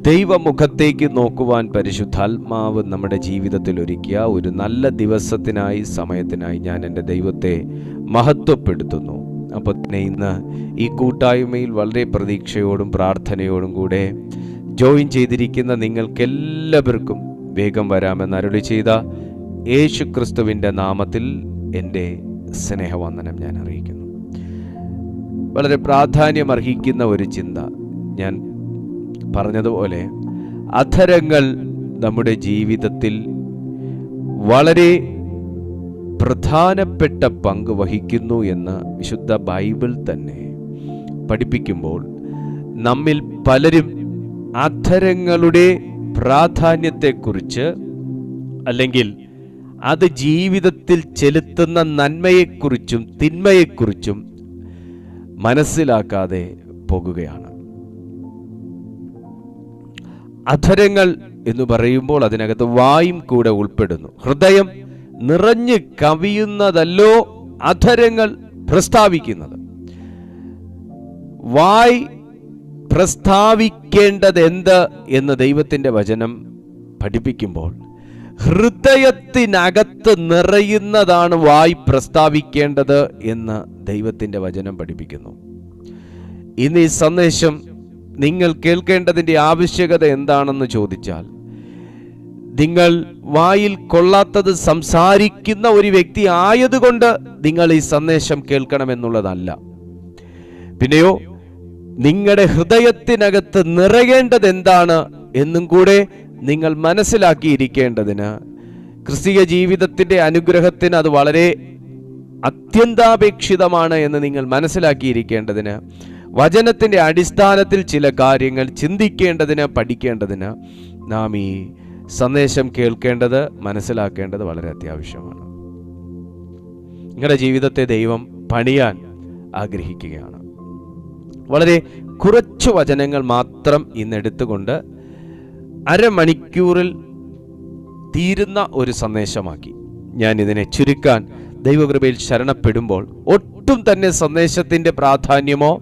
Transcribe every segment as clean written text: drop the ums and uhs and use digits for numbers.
ദൈവമുഖത്തേക്ക് നോക്കുവാൻ പരിശുദ്ധാത്മാവ് നമ്മുടെ ജീവിതത്തിൽ ഒരുക്കിയ ഒരു നല്ല ദിവസത്തിനായി, സമയത്തിനായി ഞാൻ എൻ്റെ ദൈവത്തെ മഹത്വപ്പെടുത്തുന്നു. അപ്പോൾ തന്നെ ഇന്ന് ഈ കൂട്ടായ്മയിൽ വളരെ പ്രതീക്ഷയോടും പ്രാർത്ഥനയോടും കൂടെ ജോയിൻ ചെയ്തിരിക്കുന്ന നിങ്ങൾക്കെല്ലാവർക്കും വേഗം വരാമെന്ന് അരുളി ചെയ്ത യേശു ക്രിസ്തുവിൻ്റെ നാമത്തിൽ എൻ്റെ സ്നേഹവന്ദനം ഞാൻ അറിയിക്കുന്നു. വളരെ പ്രാധാന്യമർഹിക്കുന്ന ഒരു ചിന്ത. ഞാൻ പറഞ്ഞതുപോലെ അധരങ്ങൾ നമ്മുടെ ജീവിതത്തിൽ വളരെ പ്രധാനപ്പെട്ട പങ്ക് വഹിക്കുന്നു എന്ന് വിശുദ്ധ ബൈബിൾ തന്നെ പഠിപ്പിക്കുമ്പോൾ നമ്മിൽ പലരും അധരങ്ങളുടെ പ്രാധാന്യത്തെക്കുറിച്ച്, അല്ലെങ്കിൽ അത് ജീവിതത്തിൽ ചെലുത്തുന്ന നന്മയെക്കുറിച്ചും തിന്മയെക്കുറിച്ചും മനസ്സിലാക്കാതെ പോകുകയാണ്. അധരങ്ങൾ എന്ന് പറയുമ്പോൾ അതിനകത്ത് വായും കൂടെ ഉൾപ്പെടുന്നു. ഹൃദയം നിറഞ്ഞു കവിയുന്നതല്ലോ അധരങ്ങൾ പ്രസ്താവിക്കുന്നത്. വായ് പ്രസ്താവിക്കേണ്ടത് എന്ത് എന്ന് ദൈവത്തിൻ്റെ വചനം പഠിപ്പിക്കുമ്പോൾ ഹൃദയത്തിനകത്ത് നിറയുന്നതാണ് വായ് പ്രസ്താവിക്കേണ്ടത് എന്ന് ദൈവത്തിൻ്റെ വചനം പഠിപ്പിക്കുന്നു. ഇന്ന് ഈ സന്ദേശം നിങ്ങൾ കേൾക്കേണ്ടതിൻ്റെ ആവശ്യകത എന്താണെന്ന് ചോദിച്ചാൽ, നിങ്ങൾ വായിൽ കൊള്ളാത്തത് സംസാരിക്കുന്ന ഒരു വ്യക്തി ആയതുകൊണ്ട് നിങ്ങൾ ഈ സന്ദേശം കേൾക്കണമെന്നുള്ളതല്ല. പിന്നെയോ നിങ്ങളുടെ ഹൃദയത്തിനകത്ത് നിറയേണ്ടത് എന്താണ് എന്നും കൂടെ നിങ്ങൾ മനസ്സിലാക്കിയിരിക്കേണ്ടതിന്, ക്രിസ്തീയ ജീവിതത്തിൻ്റെ അനുഗ്രഹത്തിന് അത് വളരെ അത്യന്താപേക്ഷിതമാണ് എന്ന് നിങ്ങൾ മനസ്സിലാക്കിയിരിക്കേണ്ടതിന്, വചനത്തിൻ്റെ അടിസ്ഥാനത്തിൽ ചില കാര്യങ്ങൾ ചിന്തിക്കേണ്ടതിന്, പഠിക്കേണ്ടതിന് നാം ഈ സന്ദേശം കേൾക്കേണ്ടത്, മനസ്സിലാക്കേണ്ടത് വളരെ അത്യാവശ്യമാണ്. നിങ്ങളുടെ ജീവിതത്തെ ദൈവം പണിയാൻ ആഗ്രഹിക്കുകയാണ്. വളരെ കുറച്ച് വചനങ്ങൾ മാത്രം ഇന്നെടുത്തുകൊണ്ട് അരമണിക്കൂറിൽ തീരുന്ന ഒരു സന്ദേശമാക്കി ഞാൻ ഇതിനെ ചുരുക്കാൻ ദൈവകൃപയിൽ ശരണപ്പെടുമ്പോൾ ഒട്ടും തന്നെ സന്ദേശത്തിൻ്റെ പ്രാധാന്യമോ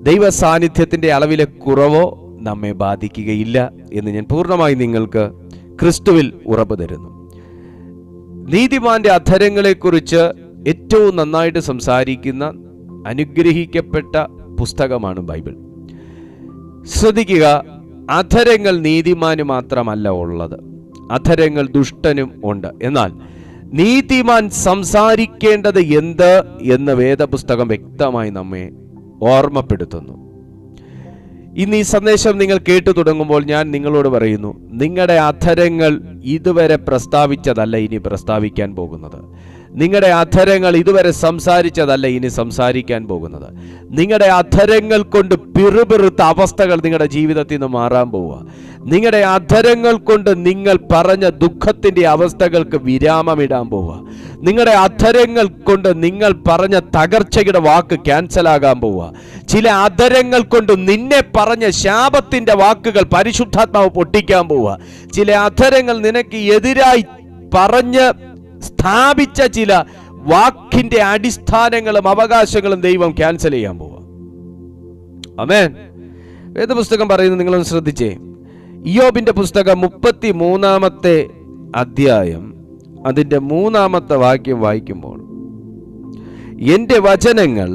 ദൈവ സാന്നിധ്യത്തിൻ്റെ അളവിലെ കുറവോ നമ്മെ ബാധിക്കുകയില്ല എന്ന് ഞാൻ പൂർണ്ണമായി നിങ്ങൾക്ക് ക്രിസ്തുവിൽ ഉറപ്പ് തരുന്നു. നീതിമാന്റെ അധരങ്ങളെക്കുറിച്ച് ഏറ്റവും നന്നായിട്ട് സംസാരിക്കുന്ന അനുഗ്രഹിക്കപ്പെട്ട പുസ്തകമാണ് ബൈബിൾ. ശ്രദ്ധിക്കുക, അധരങ്ങൾ നീതിമാന് മാത്രമല്ല ഉള്ളത്, അധരങ്ങൾ ദുഷ്ടനും ഉണ്ട്. എന്നാൽ നീതിമാൻ സംസാരിക്കേണ്ടത് എന്ത് എന്ന് വേദപുസ്തകം വ്യക്തമായി നമ്മെ ഓർമ്മപ്പെടുത്തുന്നു. ഇന്ന് ഈ സന്ദേശം നിങ്ങൾ കേട്ടു തുടങ്ങുമ്പോൾ ഞാൻ നിങ്ങളോട് പറയുന്നു, നിങ്ങളുടെ അധരങ്ങൾ ഇതുവരെ പ്രസ്താവിച്ചതല്ല ഇനി പ്രസ്താവിക്കാൻ പോകുന്നത്. നിങ്ങളുടെ അധരങ്ങൾ ഇതുവരെ സംസാരിച്ചതല്ല ഇനി സംസാരിക്കാൻ പോകുന്നത്. നിങ്ങളുടെ അധരങ്ങൾ കൊണ്ട് പിറുപിറുത്ത അവസ്ഥകൾ നിങ്ങളുടെ ജീവിതത്തിൽ നിന്ന് മാറാൻ പോവുക. നിങ്ങളുടെ അധരങ്ങൾ കൊണ്ട് നിങ്ങൾ പറഞ്ഞ ദുഃഖത്തിൻ്റെ അവസ്ഥകൾക്ക് വിരാമമിടാൻ പോവുക. നിങ്ങളുടെ അധരങ്ങൾ കൊണ്ട് നിങ്ങൾ പറഞ്ഞ തകർച്ചയുടെ വാക്ക് ക്യാൻസലാകാൻ പോവുക. ചില അധരങ്ങൾ കൊണ്ട് നിന്നെ പറഞ്ഞ ശാപത്തിൻ്റെ വാക്കുകൾ പരിശുദ്ധാത്മാവ് പൊട്ടിക്കാൻ പോവുക. ചില അധരങ്ങൾ നിനക്ക് എതിരായി പറഞ്ഞ് സ്ഥാപിച്ച ചില വാക്കിന്റെ അടിസ്ഥാനങ്ങളും അവകാശങ്ങളും ദൈവം ക്യാൻസൽ ചെയ്യാൻ പോവുക. ആമേൻ. വേദപുസ്തകം പറയുന്നത് നിങ്ങളൊന്ന് ശ്രദ്ധിച്ചേ. ഇയ്യോബിന്റെ പുസ്തകം 33-ാമത്തെ അധ്യായം അതിൻ്റെ 3-ാമത്തെ വാക്യം വായിക്കുമ്പോൾ, എൻ്റെ വചനങ്ങൾ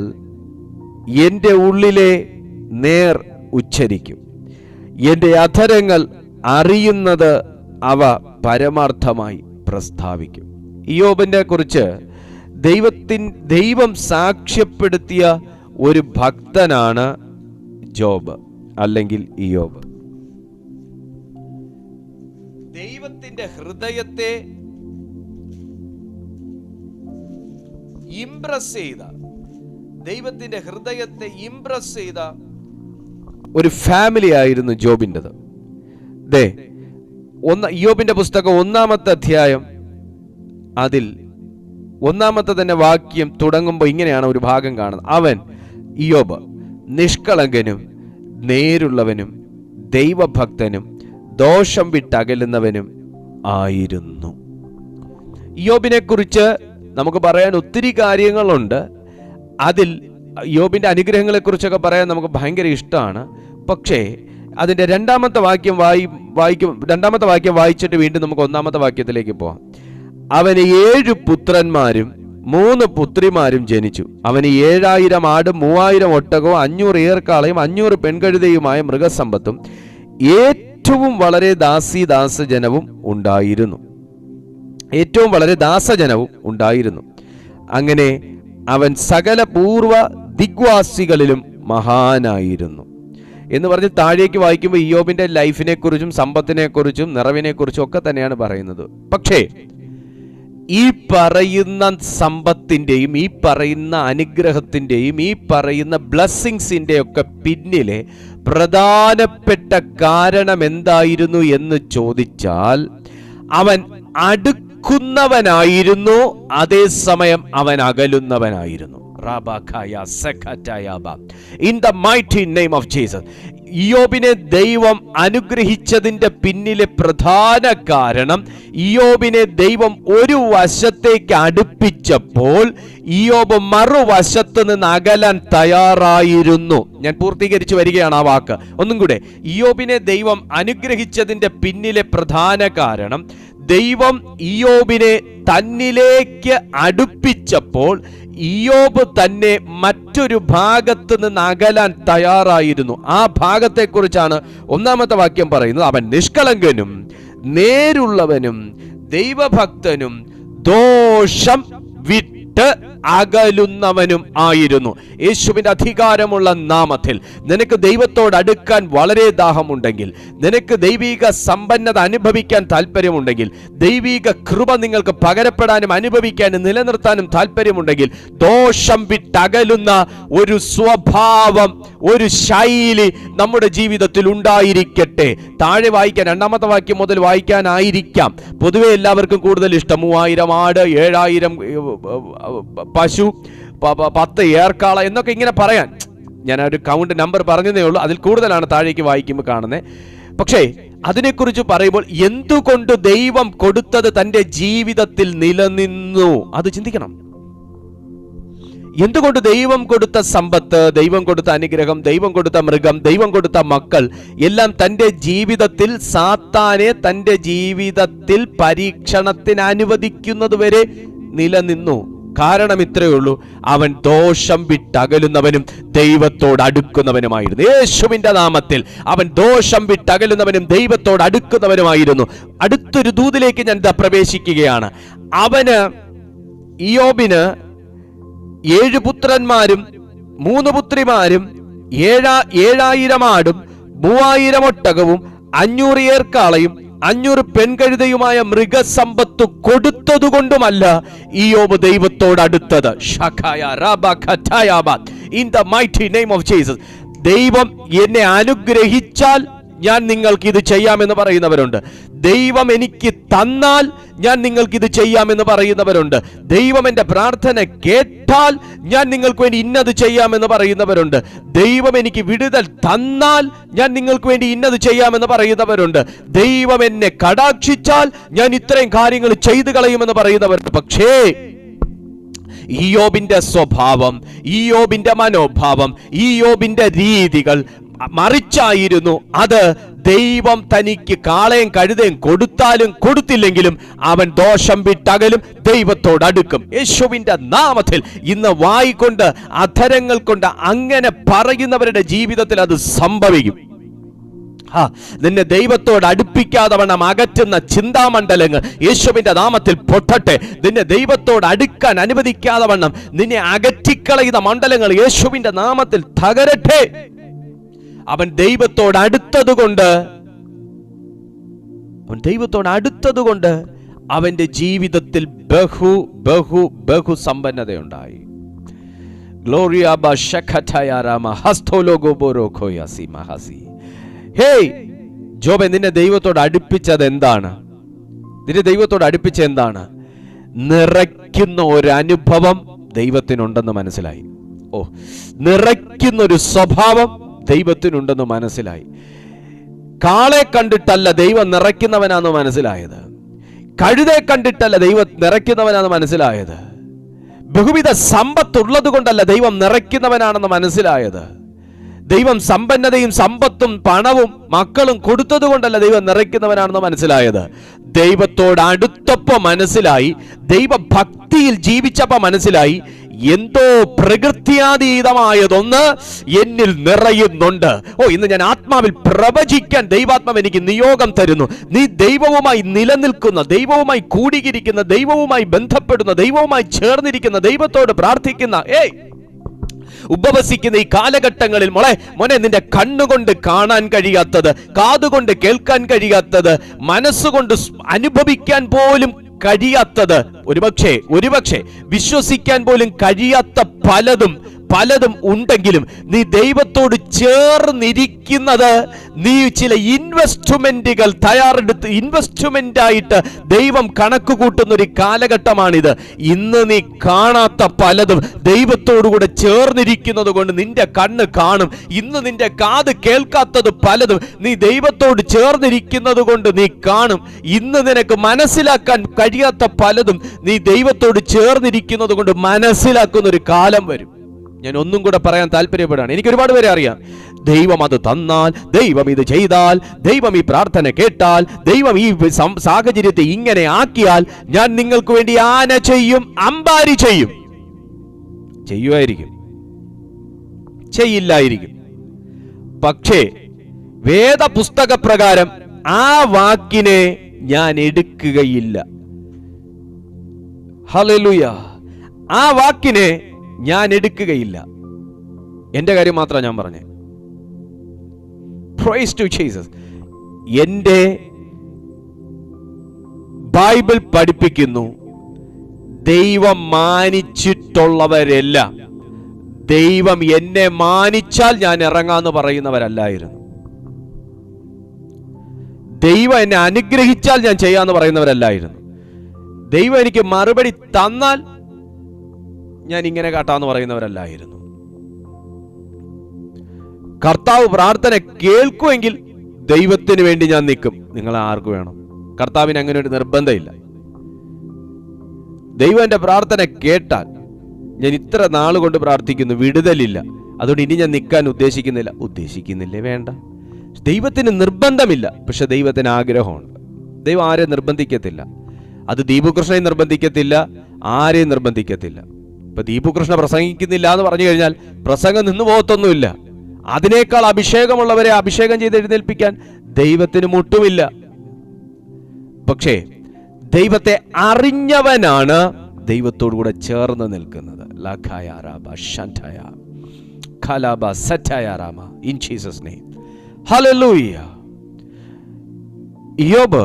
എൻ്റെ ഉള്ളിലെ നേർ ഉച്ചരിക്കും, എൻ്റെ അധരങ്ങൾ അറിയുന്നത് അവ പരമാർത്ഥമായി പ്രസ്താവിക്കും. ഇയ്യോബിനെ കുറിച്ച് ദൈവം സാക്ഷ്യപ്പെടുത്തിയ ഒരു ഭക്തനാണ് ജോബ് അല്ലെങ്കിൽ ഇയ്യോബ്. ദൈവത്തിന്റെ ഹൃദയത്തെ ഇംപ്രസ് ചെയ്ത ഒരു ഫാമിലി ആയിരുന്നു ജോബിൻ്റെത്. ഇയ്യോബിന്റെ പുസ്തകം 1-ാമത്തെ അധ്യായം അതിൽ 1-ാമത്തെ തന്നെ വാക്യം തുടങ്ങുമ്പോൾ ഇങ്ങനെയാണ് ഒരു ഭാഗം കാണുന്നത്. അവൻ ഇയ്യോബ് നിഷ്കളങ്കനും നേരുള്ളവനും ദൈവഭക്തനും ദോഷം വിട്ടകലുന്നവനും ആയിരുന്നു. ഇയ്യോബിനെ കുറിച്ച് നമുക്ക് പറയാൻ ഒത്തിരി കാര്യങ്ങളുണ്ട്. അതിൽ യോബിന്റെ അനുഗ്രഹങ്ങളെ കുറിച്ചൊക്കെ പറയാൻ നമുക്ക് ഭയങ്കര ഇഷ്ടമാണ്. പക്ഷേ അതിൻ്റെ രണ്ടാമത്തെ വാക്യം വായിച്ചിട്ട് വീണ്ടും നമുക്ക് ഒന്നാമത്തെ വാക്യത്തിലേക്ക് പോവാം. അവന് 7 പുത്രന്മാരും 3 പുത്രിമാരും ജനിച്ചു. അവന് 7000 ആടും 3000 ഒട്ടകവും 500 ഏർക്കാളയും 500 പെൺകഴുതയുമായ മൃഗസമ്പത്തും ഏറ്റവും വളരെ ദാസജനവും ഉണ്ടായിരുന്നു. അങ്ങനെ അവൻ സകല പൂർവ്വ ദിഗ്വാസികളിലും മഹാനായിരുന്നു എന്ന് പറഞ്ഞ് താഴേക്ക് വായിക്കുമ്പോൾ ഇയ്യോബിന്റെ ലൈഫിനെ കുറിച്ചും സമ്പത്തിനെ കുറിച്ചും നിറവിനെ കുറിച്ചും ഒക്കെ തന്നെയാണ് പറയുന്നത്. പക്ഷേ ഈ പറയുന്ന സമ്പത്തിൻ്റെയും ഈ പറയുന്ന അനുഗ്രഹത്തിൻ്റെയും ഈ പറയുന്ന ബ്ലെസ്സിങ്സിൻ്റെ ഒക്കെ പിന്നിലെ പ്രധാനപ്പെട്ട കാരണം എന്തായിരുന്നു എന്ന് ചോദിച്ചാൽ, അവൻ അടുക്കുന്നവനായിരുന്നു, അതേസമയം അവൻ അകലുന്നവനായിരുന്നു. In the mighty name of Jesus. ഇയ്യോബിനെ ദൈവം അനുഗ്രഹിച്ചതിൻ്റെ പിന്നിലെ പ്രധാന കാരണം, ഇയ്യോബിനെ ദൈവം ഒരു വശത്തേക്ക് അടുപ്പിച്ചപ്പോൾ ഇയ്യോബ് മറുവശത്ത് നിന്ന് അകലാൻ തയ്യാറായിരുന്നു. ഞാൻ പൂർത്തീകരിച്ചു വരികയാണ് ആ വാക്ക് ഒന്നും കൂടെ. ഇയ്യോബിനെ ദൈവം അനുഗ്രഹിച്ചതിൻ്റെ പിന്നിലെ പ്രധാന കാരണം, ദൈവം ഇയ്യോബിനെ തന്നിലേക്ക് അടുപ്പിച്ചപ്പോൾ ഇയ്യോബ് തന്നെ മറ്റൊരു ഭാഗത്ത് നിന്ന് അകലാൻ തയ്യാറായിരുന്നു. ആ ഭാഗത്തെക്കുറിച്ചാണ് ഒന്നാമത്തെ വാക്യം പറയുന്നത്. അവൻ നിഷ്കളങ്കനും നേരുള്ളവനും ദൈവഭക്തനും ദോഷം വിട്ട് അകലുന്നവനും ആയിരുന്നു. യേശുവിന്റെ അധികാരമുള്ള നാമത്തിൽ നിനക്ക് ദൈവത്തോട് അടുക്കാൻ വളരെ ദാഹമുണ്ടെങ്കിൽ, നിനക്ക് ദൈവിക സമ്പന്നത അനുഭവിക്കാൻ താല്പര്യമുണ്ടെങ്കിൽ, ദൈവിക കൃപ നിങ്ങൾക്ക് പകരപ്പെടാനും അനുഭവിക്കാനും നിലനിർത്താനും താല്പര്യമുണ്ടെങ്കിൽ, ദോഷം വിട്ടകലുന്ന ഒരു സ്വഭാവം, ഒരു ശൈലി നമ്മുടെ ജീവിതത്തിൽ ഉണ്ടായിരിക്കട്ടെ. താഴെ വായിക്കാൻ, രണ്ടാമത്തെ വാക്യം മുതൽ വായിക്കാനായിരിക്കാം പൊതുവെ എല്ലാവർക്കും കൂടുതൽ ഇഷ്ടം. 3000 ആട്, 7000 പശു, 10 ഏർക്കാള എന്നൊക്കെ ഇങ്ങനെ പറയാൻ ഞാൻ ഒരു കൗണ്ട് നമ്പർ പറഞ്ഞതേ ഉള്ളൂ. അതിൽ കൂടുതലാണ് താഴേക്ക് വായിക്കുമ്പോൾ കാണുന്നത്. പക്ഷേ അതിനെക്കുറിച്ച് പറയുമ്പോൾ എന്തുകൊണ്ട് ദൈവം കൊടുത്തത് തൻ്റെ ജീവിതത്തിൽ നിലനിന്നു, അത് ചിന്തിക്കണം. എന്തുകൊണ്ട് ദൈവം കൊടുത്ത സമ്പത്ത്, ദൈവം കൊടുത്ത അനുഗ്രഹം, ദൈവം കൊടുത്ത മൃഗം, ദൈവം കൊടുത്ത മക്കൾ എല്ലാം തൻ്റെ ജീവിതത്തിൽ സാത്താനെ തൻ്റെ ജീവിതത്തിൽ പരീക്ഷണത്തിന് അനുവദിക്കുന്നത് വരെ നിലനിന്നു? കാരണം ഇത്രയേ ഉള്ളൂ, അവൻ ദോഷം വിട്ടകലുന്നവനും ദൈവത്തോട് അടുക്കുന്നവനുമായിരുന്നു. യേശുവിന്റെ നാമത്തിൽ അവൻ ദോഷം വിട്ടകലുന്നവനും ദൈവത്തോട് അടുക്കുന്നവനുമായിരുന്നു. അടുത്തൊരു ദൂതിലേക്ക് ഞാൻ പ്രവേശിക്കുകയാണ്. ഇയ്യോബിന് 7 പുത്രന്മാരും 3 പുത്രിമാരും 7000 ആടും 3000 ഒട്ടകവും 500 ഏർക്കാളയും 500 പെൺകഴുതയുമായ മൃഗസമ്പത്ത് കൊടുത്തതുകൊണ്ടുമല്ല ഇയ്യോബ് ദൈവത്തോട് അടുത്തത്. In the mighty name of Jesus. ദൈവം എന്നെ അനുഗ്രഹിച്ചാൽ ഞാൻ നിങ്ങൾക്ക് ഇത് ചെയ്യാമെന്ന് പറയുന്നവരുണ്ട്. ദൈവം എനിക്ക് തന്നാൽ ഞാൻ നിങ്ങൾക്ക് ഇത് ചെയ്യാമെന്ന് പറയുന്നവരുണ്ട്. ദൈവം എൻ്റെ പ്രാർത്ഥന കേട്ടാൽ ഞാൻ നിങ്ങൾക്ക് വേണ്ടി ഇന്നത് ചെയ്യാമെന്ന് പറയുന്നവരുണ്ട്. ദൈവം എനിക്ക് വിടുതൽ തന്നാൽ ഞാൻ നിങ്ങൾക്ക് വേണ്ടി ഇന്നത് ചെയ്യാമെന്ന് പറയുന്നവരുണ്ട്. ദൈവം എന്നെ കടാക്ഷിച്ചാൽ ഞാൻ ഇത്രയും കാര്യങ്ങൾ ചെയ്തു കളയുമെന്ന് പറയുന്നവരുണ്ട്. പക്ഷേ ഇയ്യോബിന്റെ സ്വഭാവം, ഇയ്യോബിന്റെ മനോഭാവം, ഇയ്യോബിന്റെ രീതികൾ മറിച്ചായിരുന്നു. അത് ദൈവം തനിക്ക് കാളയും കഴുതയും കൊടുത്താലും കൊടുത്തില്ലെങ്കിലും അവൻ ദോഷം വിട്ടകലും, ദൈവത്തോട് അടുക്കും. യേശുവിന്റെ നാമത്തിൽ ഇന്ന് വായിക്കൊണ്ട് അധരങ്ങൾ കൊണ്ട് അങ്ങനെ പറയുന്നവരുടെ ജീവിതത്തിൽ അത് സംഭവിക്കും. നിന്നെ ദൈവത്തോട് അടുപ്പിക്കാതെ വണ്ണം അകറ്റുന്ന ചിന്താമണ്ഡലങ്ങൾ യേശുവിന്റെ നാമത്തിൽ പൊട്ടട്ടെ. നിന്നെ ദൈവത്തോട് അടുക്കാൻ അനുവദിക്കാതെ വണ്ണം നിന്നെ അകറ്റിക്കളയുന്ന മണ്ഡലങ്ങൾ യേശുവിന്റെ നാമത്തിൽ തകരട്ടെ. അവൻ ദൈവത്തോട് അടുത്തതുകൊണ്ട് അവന്റെ ജീവിതത്തിൽ ബഹു സമ്പന്നതയുണ്ടായി. ജോബെ, നിന്നെ ദൈവത്തോട് അടുപ്പിച്ചത് എന്താണ്? നിറയ്ക്കുന്ന ഒരു അനുഭവം ദൈവത്തിനുണ്ടെന്ന് മനസ്സിലായി. നിറയ്ക്കുന്ന ഒരു സ്വഭാവം ദൈവത്തിനുണ്ടെന്ന് മനസ്സിലായി. കാളെ കണ്ടിട്ടല്ല ദൈവം നിറയ്ക്കുന്നവനാണെന്ന് മനസ്സിലായത്. കഴുതെ കണ്ടിട്ടല്ല ദൈവം നിറയ്ക്കുന്നവനാണെന്ന് മനസ്സിലായത്. ബഹുവിധ സമ്പത്തുള്ളത് കൊണ്ടല്ല ദൈവം നിറയ്ക്കുന്നവനാണെന്ന് മനസ്സിലായത്. ദൈവം സമ്പന്നതയും സമ്പത്തും പണവും മക്കളും കൊടുത്തത് കൊണ്ടല്ല ദൈവം നിറയ്ക്കുന്നവനാണെന്ന് മനസ്സിലായത്. ദൈവത്തോട് അടുത്തപ്പോ മനസ്സിലായി, ദൈവഭക്തിയിൽ ജീവിച്ചപ്പോ മനസ്സിലായി, എന്തോ പ്രകൃത്യാതീതമായതൊന്ന് എന്നിൽ നിറയുന്നുണ്ട്. ഇന്ന് ഞാൻ ആത്മാവിൽ പ്രവചിക്കാൻ ദൈവാത്മാവ് എനിക്ക് നിയോഗം തരുന്നു. നീ ദൈവവുമായി നിലനിൽക്കുന്ന, ദൈവവുമായി കൂടിയിരിക്കുന്ന, ദൈവവുമായി ബന്ധപ്പെടുന്ന, ദൈവവുമായി ചേർന്നിരിക്കുന്ന, ദൈവത്തോട് പ്രാർത്ഥിക്കുന്ന, ഉപവസിക്കുന്ന ഈ കാലഘട്ടങ്ങളിൽ മോനെ നിന്റെ കണ്ണുകൊണ്ട് കാണാൻ കഴിയാത്തത്, കാതുകൊണ്ട് കേൾക്കാൻ കഴിയാത്തത്, മനസ്സുകൊണ്ട് അനുഭവിക്കാൻ പോലും കഴിയാത്തത്, ഒരുപക്ഷെ വിശ്വസിക്കാൻ പോലും കഴിയാത്ത പലതും ഉണ്ടെങ്കിലും നീ ദൈവത്തോട് ചേർന്നിരിക്കുന്നത്, നീ ചില ഇൻവെസ്റ്റ്മെന്റുകൾ തയ്യാറെടുത്ത് ഇൻവെസ്റ്റ്മെന്റ് ആയിട്ട് ദൈവം കണക്ക് കൂട്ടുന്ന ഒരു കാലഘട്ടമാണിത്. ഇന്ന് നീ കാണാത്ത പലതും ദൈവത്തോടുകൂടെ ചേർന്നിരിക്കുന്നത് കൊണ്ട് നിന്റെ കണ്ണ് കാണും. ഇന്ന് നിന്റെ കാത് കേൾക്കാത്തത് പലതും നീ ദൈവത്തോട് ചേർന്നിരിക്കുന്നത് കൊണ്ട് നീ കാണും. ഇന്ന് നിനക്ക് മനസ്സിലാക്കാൻ കഴിയാത്ത പലതും നീ ദൈവത്തോട് ചേർന്നിരിക്കുന്നത് കൊണ്ട് മനസ്സിലാക്കുന്ന ഒരു കാലം വരും. ഞാൻ ഒന്നും കൂടെ പറയാൻ താല്പര്യപ്പെടുകയാണ്. എനിക്ക് ഒരുപാട് പേരെ അറിയാം. ദൈവം അത് തന്നാൽ, ദൈവം ഇത് ചെയ്താൽ, ദൈവം ഈ പ്രാർത്ഥന കേട്ടാൽ, ദൈവം ഈ സാഹചര്യത്തെ ഇങ്ങനെ ആക്കിയാൽ ഞാൻ നിങ്ങൾക്ക് വേണ്ടി ആന ചെയ്യും, അമ്പാരി ചെയ്യും. ചെയ്യുമായിരിക്കും, ചെയ്യില്ലായിരിക്കും. പക്ഷേ വേദപുസ്തക പ്രകാരം ആ വാക്കിനെ ഞാൻ എടുക്കുകയില്ല. ഹല്ലേലൂയ. ആ വാക്കിനെ ഞാൻ എടുക്കുകയില്ല. എന്റെ കാര്യം മാത്രമാണ് ഞാൻ പറഞ്ഞേ. Praise to Jesus. എന്റെ ബൈബിൾ പഠിപ്പിക്കുന്നു, ദൈവം മാനിച്ചിട്ടുള്ളവരെല്ലാം ദൈവം എന്നെ മാനിച്ചാൽ ഞാൻ ഇറങ്ങാന്ന് പറയുന്നവരല്ലായിരുന്നു. ദൈവം എന്നെ അനുഗ്രഹിച്ചാൽ ഞാൻ ചെയ്യാന്ന് പറയുന്നവരല്ലായിരുന്നു. ദൈവം എനിക്ക് മറുപടി തന്നാൽ ഞാൻ ഇങ്ങനെ കാട്ടാന്ന് പറയുന്നവരല്ലായിരുന്നു. കർത്താവ് പ്രാർത്ഥന കേൾക്കുമെങ്കിൽ ദൈവത്തിന് വേണ്ടി ഞാൻ നിൽക്കും. നിങ്ങളെ ആർക്ക് വേണം? കർത്താവിന് അങ്ങനെ ഒരു നിർബന്ധമില്ല. ദൈവം എൻ്റെ പ്രാർത്ഥന കേട്ടാൽ, ഞാൻ ഇത്ര നാളുകൊണ്ട് പ്രാർത്ഥിക്കുന്നു, വിടുതലില്ല, അതുകൊണ്ട് ഇനി ഞാൻ നിൽക്കാൻ ഉദ്ദേശിക്കുന്നില്ലേ? വേണ്ട. ദൈവത്തിന് നിർബന്ധമില്ല, പക്ഷെ ദൈവത്തിന് ആഗ്രഹമുണ്ട്. ദൈവം ആരെയും നിർബന്ധിക്കത്തില്ല. അത് ദീപുകൃഷ്ണനെ നിർബന്ധിക്കത്തില്ല, ആരെയും നിർബന്ധിക്കത്തില്ല. ഇപ്പൊ ദീപുകൃഷ്ണ പ്രസംഗിക്കുന്നില്ല എന്ന് പറഞ്ഞു കഴിഞ്ഞാൽ പ്രസംഗം നിന്നു പോകത്തൊന്നുമില്ല. അതിനേക്കാൾ അഭിഷേകമുള്ളവരെ അഭിഷേകം ചെയ്ത് എഴുന്നേൽപ്പിക്കാൻ ദൈവത്തിന് മുട്ടുമില്ല. പക്ഷേ ദൈവത്തെ അറിഞ്ഞവനാണ് ദൈവത്തോടു കൂടെ ചേർന്ന് നിൽക്കുന്നത്. In Jesus' name. Hallelujah. യോബ്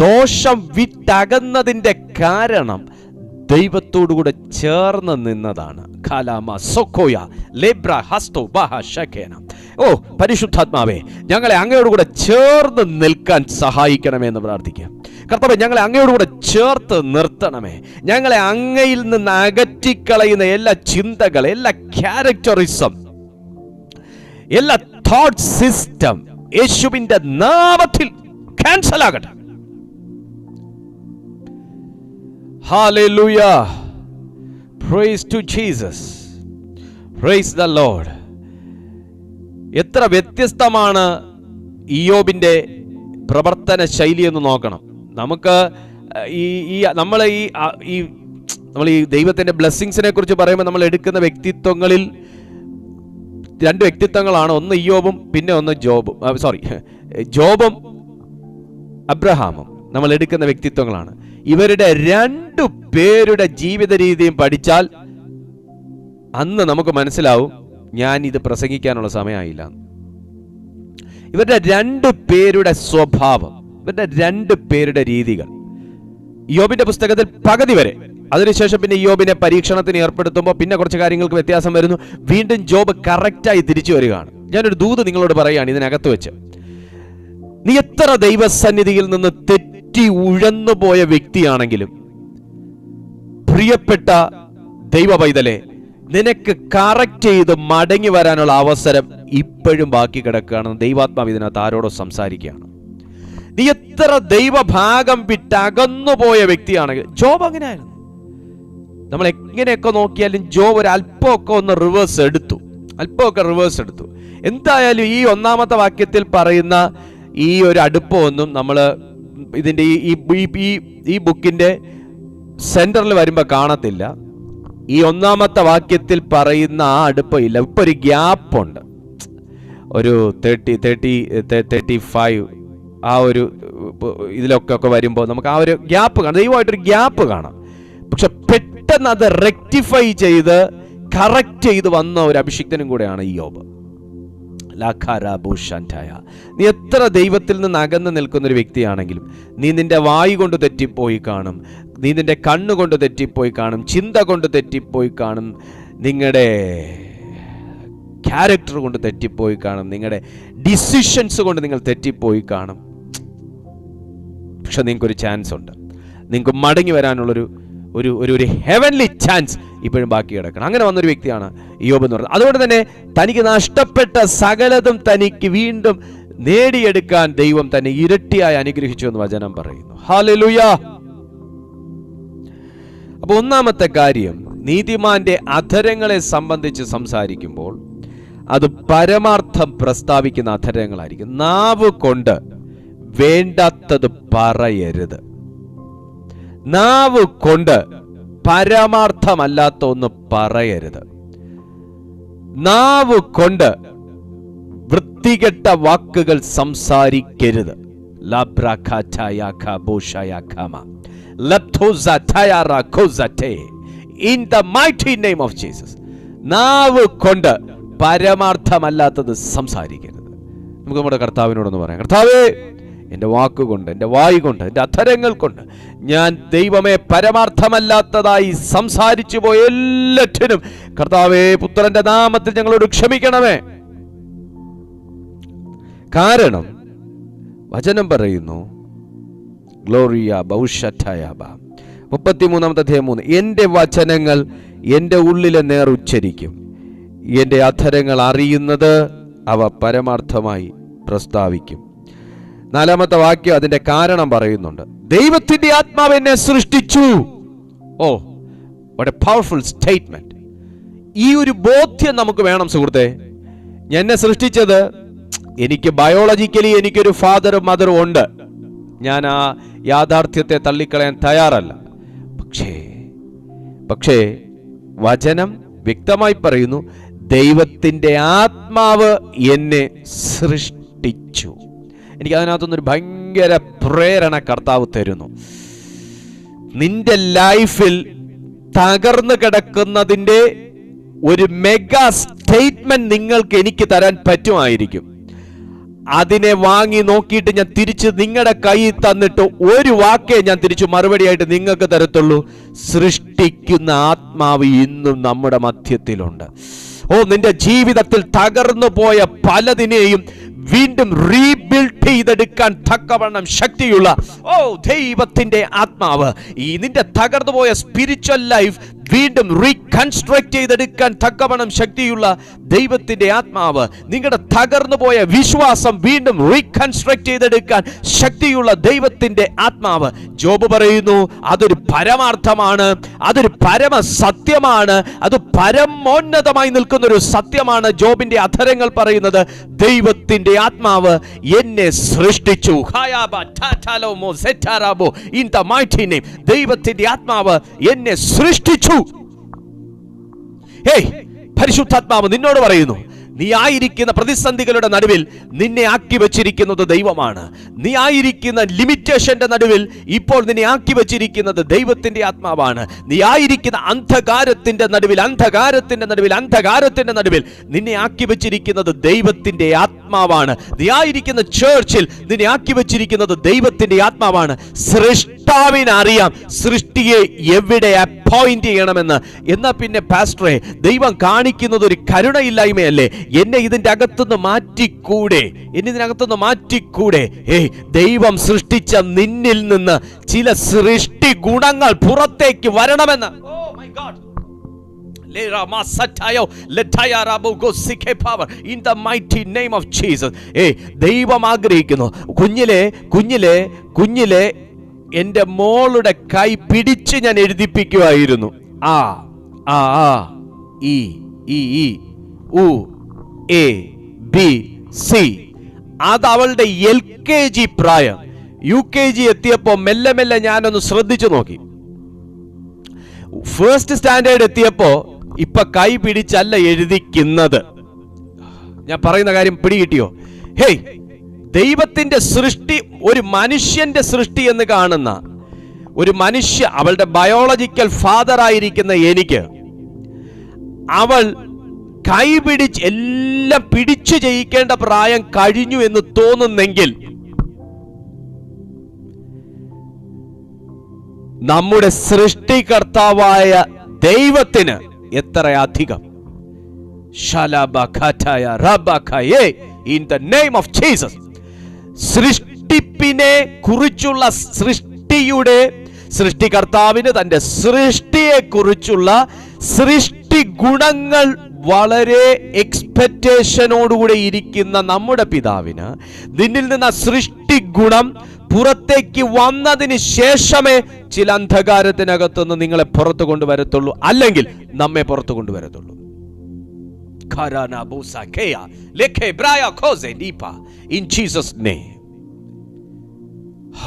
ദോഷം വിട്ടകന്നതിന്റെ കാരണം ദൈവത്തോടുകൂടെ ചേർന്ന് നിന്നതാണ്. പരിശുദ്ധാത്മാവേ, ഞങ്ങളെ അങ്ങയോടുകൂടെ ചേർന്ന് നിൽക്കാൻ സഹായിക്കണമെന്ന് പ്രാർത്ഥിക്കാം. കർത്താവേ, ഞങ്ങളെ അങ്ങയോടുകൂടെ ചേർത്ത് നിർത്തണമേ. ഞങ്ങളെ അങ്ങയിൽ നിന്ന് അകറ്റിക്കളയുന്ന എല്ലാ ചിന്തകൾ, എല്ലാ ക്യാരക്ടറിസം, എല്ലാ തോട്ട് സിസ്റ്റം യേശുവിന്റെ നാമത്തിൽ ക്യാൻസൽ ആകട്ടെ. Hallelujah. Praise to Jesus. Praise the Lord. എത്ര വ്യത്യസ്തമാണ് ഇയ്യോബിന്റെ പ്രവർത്തന ശൈലി എന്ന് നോക്കണം. നമുക്ക് നമ്മൾ ഈ ദൈവത്തിന്റെ ബ്ലെസ്സിങ്സിനെ കുറിച്ച് പറയുമ്പോൾ നമ്മൾ എടുക്കുന്ന വ്യക്തിത്വങ്ങളിൽ രണ്ട് വ്യക്തിത്വങ്ങളാണ്. ഒന്ന് ഇയ്യോബും പിന്നെ ഒന്ന് ജോബും അബ്രഹാമും നമ്മൾ എടുക്കുന്ന വ്യക്തിത്വങ്ങളാണ്. ഇവരുടെ രണ്ടു പേരുടെ ജീവിത രീതിയും പഠിച്ചാൽ അന്ന് നമുക്ക് മനസ്സിലാവും ഞാൻ ഇത് പ്രസംഗിക്കാനുള്ള സമയമായില്ല. ഇവരുടെ രണ്ടു പേരുടെ സ്വഭാവം, ഇവരുടെ രണ്ടു പേരുടെ രീതികൾ യോബിന്റെ പുസ്തകത്തിൽ പകുതി വരെ. അതിനുശേഷം പിന്നെ യോബിനെ പരീക്ഷണത്തിന് ഏർപ്പെടുത്തുമ്പോൾ പിന്നെ കുറച്ച് കാര്യങ്ങൾക്ക് വ്യത്യാസം വരുന്നു. വീണ്ടും ജോബ് കറക്റ്റായി തിരിച്ചു വരികയാണ്. ഞാനൊരു ദൂത് നിങ്ങളോട് പറയുകയാണ് ഇതിനകത്ത് വെച്ച്. നീ എത്ര ദൈവസന്നിധിയിൽ നിന്ന് തെറ്റി ഉഴന്നുപോയ വ്യക്തിയാണെങ്കിലും പ്രിയപ്പെട്ട ദൈവ പൈതലെ, നിനക്ക് കറക്റ്റ് ചെയ്ത് മടങ്ങി വരാനുള്ള അവസരം ഇപ്പോഴും ബാക്കി കിടക്കുകയാണെന്ന് ദൈവാത്മാവ് ഇതിനകത്ത് ആരോടോ സംസാരിക്കുകയാണ്. നീ എത്ര ദൈവഭാഗം വിട്ടകന്നുപോയ വ്യക്തിയാണെങ്കിൽ, ജോബ് അങ്ങനെയായിരുന്നു. നമ്മൾ എങ്ങനെയൊക്കെ നോക്കിയാലും ജോബ് ഒരു അല്പമൊക്കെ ഒന്ന് റിവേഴ്സ് എടുത്തു. അല്പമൊക്കെ റിവേഴ്സ് എടുത്തു. എന്തായാലും ഈ ഒന്നാമത്തെ വാക്യത്തിൽ പറയുന്ന ഈ ഒരു അടുപ്പമൊന്നും നമ്മൾ ഇതിൻ്റെ ഈ ബുക്കിൻ്റെ സെൻറ്ററിൽ വരുമ്പോൾ കാണത്തില്ല. ഈ ഒന്നാമത്തെ വാക്യത്തിൽ പറയുന്ന ആ അടുപ്പമില്ല. ഇപ്പോൾ ഒരു ഗ്യാപ്പുണ്ട്, ഒരു 35 ആ ഒരു ഇതിലൊക്കെ വരുമ്പോൾ നമുക്ക് ആ ഒരു ഗ്യാപ്പ് കാണാം, ദൈവമായിട്ടൊരു ഗ്യാപ്പ് കാണാം. പക്ഷെ പെട്ടെന്ന് അത് റെക്ടിഫൈ ചെയ്ത് കറക്റ്റ് ചെയ്ത് വന്ന ഒരു അഭിഷിക്തനും കൂടെയാണ് യോബ്. നീ എത്ര ദൈവത്തിൽ നിന്ന് അകന്ന് നിൽക്കുന്ന ഒരു വ്യക്തിയാണെങ്കിലും നീ നിന്റെ വായു കൊണ്ട് തെറ്റിപ്പോയി കാണും, നീ നിന്റെ കണ്ണുകൊണ്ട് തെറ്റിപ്പോയി കാണും, ചിന്ത കൊണ്ട് തെറ്റിപ്പോയി കാണും, നിങ്ങളുടെ ക്യാരക്ടർ കൊണ്ട് തെറ്റിപ്പോയി കാണും, നിങ്ങളുടെ ഡിസിഷൻസ് കൊണ്ട് നിങ്ങൾ തെറ്റിപ്പോയി കാണും. പക്ഷെ നിങ്ങൾക്കൊരു ചാൻസ് ഉണ്ട്, നിങ്ങൾക്ക് മടങ്ങി വരാനുള്ളൊരു ഒരു ഹെവൻലി ചാൻസ് ഇപ്പോഴും ബാക്കി കിടക്കണം. അങ്ങനെ വന്നൊരു വ്യക്തിയാണ് യോബ് എന്ന് പറയുന്നത്. അതുകൊണ്ട് തന്നെ തനിക്ക് നഷ്ടപ്പെട്ട സകലതും തനിക്ക് വീണ്ടും നേടിയെടുക്കാൻ ദൈവം തന്നെ ഇരട്ടിയായി അനുഗ്രഹിച്ചു എന്ന് വചനം പറയുന്നു. ഹല്ലേലൂയ. അപ്പൊ ഒന്നാമത്തെ കാര്യം, നീതിമാന്റെ അധരങ്ങളെ സംബന്ധിച്ച് സംസാരിക്കുമ്പോൾ അത് പരമാർത്ഥം പ്രസ്താവിക്കുന്ന അധരങ്ങളായിരിക്കും. നാവ് കൊണ്ട് വേണ്ടാത്തത് പറയരുത്. നാവ് കൊണ്ട് പരമാർത്ഥമല്ലാത്ത ഒന്ന് പറയരുത്. നാവ് കൊണ്ട് വൃത്തികെട്ട വാക്കുകൾ സംസാരിക്കരുത്. In the mighty name of Jesus. നാവ് കൊണ്ട് പരമാർത്ഥമല്ലാത്തത് സംസാരിക്കരുത്. നമുക്ക് നമ്മുടെ കർത്താവിനോടൊന്ന് പറയാം, കർത്താവേ, എൻ്റെ വാക്കുകൊണ്ട്, എൻ്റെ വായു കൊണ്ട്, എൻ്റെ അധരങ്ങൾ കൊണ്ട് ഞാൻ ദൈവമേ പരമാർത്ഥമല്ലാത്തതായി സംസാരിച്ചു പോയ എല്ലാറ്റിനും കർത്താവേ പുത്രന്റെ നാമത്തിൽ ഞങ്ങളോട് ക്ഷമിക്കണമേ. കാരണം വചനം പറയുന്നു, ഗ്ലോറിയ ബൗഷറ്റയാബ 33-ാമത്തെ അധ്യായം 3, എൻ്റെ വചനങ്ങൾ എൻ്റെ ഉള്ളിലെ നേർ ഉച്ചരിക്കും, എൻ്റെ അധരങ്ങൾ അറിയുന്നത് അവ പരമാർത്ഥമായി പ്രസ്താവിക്കും. 4-ാമത്തെ വാക്യം അതിന്റെ കാരണം പറയുന്നുണ്ട്. ദൈവത്തിന്റെ ആത്മാവ് എന്നെ സൃഷ്ടിച്ചു. ഓ, വാട്ട് എ പവർഫുൾ സ്റ്റേറ്റ്മെന്റ്. ഈ ഒരു ബോധ്യം നമുക്ക് വേണം സുഹൃത്തെ. എന്നെ സൃഷ്ടിച്ചത്, എനിക്ക് ബയോളജിക്കലി എനിക്കൊരു ഫാദറും മദറും ഉണ്ട്. ഞാൻ ആ യാഥാർത്ഥ്യത്തെ തള്ളിക്കളയാൻ തയ്യാറല്ല. പക്ഷേ വചനം വ്യക്തമായി പറയുന്നു, ദൈവത്തിന്റെ ആത്മാവ് എന്നെ സൃഷ്ടിച്ചു. എനിക്ക് അതിനകത്തുനിന്നൊരു ഭയങ്കര പ്രേരണ കർത്താവ് തരുന്നു. നിന്റെ ലൈഫിൽ തകർന്നു കിടക്കുന്നതിൻ്റെ ഒരു മെഗാ സ്റ്റേറ്റ്മെന്റ് നിങ്ങൾക്ക് എനിക്ക് തരാൻ പറ്റുമായിരിക്കും. അതിനെ വാങ്ങി നോക്കിയിട്ട് ഞാൻ തിരിച്ച് നിങ്ങളുടെ കയ്യിൽ തന്നിട്ട് ഒരു വാക്കേ ഞാൻ തിരിച്ചു മറുപടിയായിട്ട് നിങ്ങൾക്ക് തരത്തുള്ളൂ. സൃഷ്ടിക്കുന്ന ആത്മാവ് ഇന്നും നമ്മുടെ മധ്യത്തിലുണ്ട്. ഓ, നിന്റെ ജീവിതത്തിൽ തകർന്നു പോയ പലതിനെയും വീണ്ടും റീബിൽഡ് ചെയ്തെടുക്കാൻ തക്കവണ്ണം ശക്തിയുള്ള ദൈവത്തിന്റെ ആത്മാവ് ഈ നിന്റെ തകർന്നുപോയ സ്പിരിച്വൽ ലൈഫ് വീണ്ടും റീകൺസ്ട്രക്ട് ചെയ്തെടുക്കാൻ തക്കവണ്ണം ശക്തിയുള്ള ദൈവത്തിന്റെ ആത്മാവ്, നിങ്ങളുടെ തകർന്നുപോയ വിശ്വാസം വീണ്ടും റീകൺസ്ട്രക്ട് ചെയ്തെടുക്കാൻ ശക്തിയുള്ള ദൈവത്തിന്റെ ആത്മാവ്. ജോബ് പറയുന്നു, അതൊരു പരമാർത്ഥമാണ്, അതൊരു പരമസത്യമാണ്, അത് പരമോന്നതമായി നിൽക്കുന്ന ഒരു സത്യമാണ്. ജോബിന്റെ അധരങ്ങൾ പറയുന്നത്, ദൈവത്തിന്റെ ആത്മാവ് എന്നെ സൃഷ്ടിച്ചു. ദൈവത്തിന്റെ ആത്മാവ് എന്നെ സൃഷ്ടിച്ചു. പരിശുദ്ധാത്മാവ് നിന്നോട് പറയുന്നു, നീ ആയിരിക്കുന്ന പ്രതിസന്ധികളുടെ നടുവിൽ നിന്നെ ആക്കി വെച്ചിരിക്കുന്നത് ദൈവമാണ്. നീ ആയിരിക്കുന്ന ലിമിറ്റേഷന്റെ നടുവിൽ ഇപ്പോൾ നിന്നെ ആക്കി വെച്ചിരിക്കുന്നത് ദൈവത്തിന്റെ ആത്മാവാണ്. നീ ആയിരിക്കുന്ന അന്ധകാരത്തിന്റെ നടുവിൽ നിന്നെ ആക്കി വെച്ചിരിക്കുന്നത് ദൈവത്തിന്റെ ആത്മാവാണ്. നീ ആയിരിക്കുന്ന ചേർച്ചിൽ നിന്നെ ആക്കി വെച്ചിരിക്കുന്നത് ദൈവത്തിന്റെ ആത്മാവാണ്. സൃഷ്ടാവിനറിയാം സൃഷ്ടിയെ എവിടെ അപ്പോയിന്റ് ചെയ്യണമെന്ന്. എന്നാ പിന്നെ പാസ്റ്ററെ, ദൈവം കാണിക്കുന്നത് ഒരു കരുണയില്ലായ്മയല്ലേ? എന്നെ ഇതിന്റെ അകത്തുനിന്ന് മാറ്റിക്കൂടെ? ദൈവം സൃഷ്ടിച്ച നിന്നിൽ നിന്ന് ചില സൃഷ്ടി ഗുണങ്ങൾ പുറത്തേക്ക് വരണമെന്ന്. In the mighty name of Jesus. ദൈവം ആഗ്രഹിക്കുന്നു, കുഞ്ഞിലെ എന്റെ മോളുടെ കൈ പിടിച്ച് ഞാൻ എഴുതിപ്പിക്കുമായിരുന്നു. ABC. അത് അവളുടെ LKG പ്രായം. UKG എത്തിയപ്പോൾ മെല്ലെ മെല്ലെ ഞാനൊന്ന് ശ്രദ്ധിച്ചു നോക്കി. ഫസ്റ്റ് സ്റ്റാൻഡേർഡ് എത്തിയപ്പോ ഇപ്പൊ കൈ പിടിച്ചല്ല എഴുതിക്കുന്നത്. ഞാൻ പറയുന്ന കാര്യം പിടികിട്ടിയോ? ഹേയ്, ദൈവത്തിന്റെ സൃഷ്ടി, ഒരു മനുഷ്യന്റെ സൃഷ്ടി എന്ന് കാണുന്ന ഒരു മനുഷ്യ, അവളുടെ ബയോളജിക്കൽ ഫാദർ ആയിരിക്കുന്ന എനിക്ക്, അവൾ കൈ പിടിച്ച് എല്ലാം പിടിച്ചു ചെയ്യിക്കേണ്ട പ്രായം കഴിഞ്ഞു എന്ന് തോന്നുന്നെങ്കിൽ നമ്മുടെ സൃഷ്ടികർത്താവായ ദൈവത്തിന് എത്രയധികം. In the name of Jesus. സൃഷ്ടിപ്പിനെ കുറിച്ചുള്ള സൃഷ്ടികർത്താവിന് തന്റെ സൃഷ്ടിയെ കുറിച്ചുള്ള സൃഷ്ടി ഗുണങ്ങൾ വളരെ എക്സ്പെക്ടേഷനോടുകൂടെ ഇരിക്കുന്ന നമ്മുടെ പിതാവിന് നിന്നിൽ നിന്ന് സൃഷ്ടി ഗുണം പുറത്തേക്ക് വന്നതിന് ശേഷമേ ചില അന്ധകാരത്തിനകത്തുനിന്ന് നിങ്ങളെ പുറത്തു കൊണ്ടുവരത്തുള്ളൂ, അല്ലെങ്കിൽ നമ്മെ പുറത്തു കൊണ്ടുവരത്തുള്ളൂ. In Jesus' name.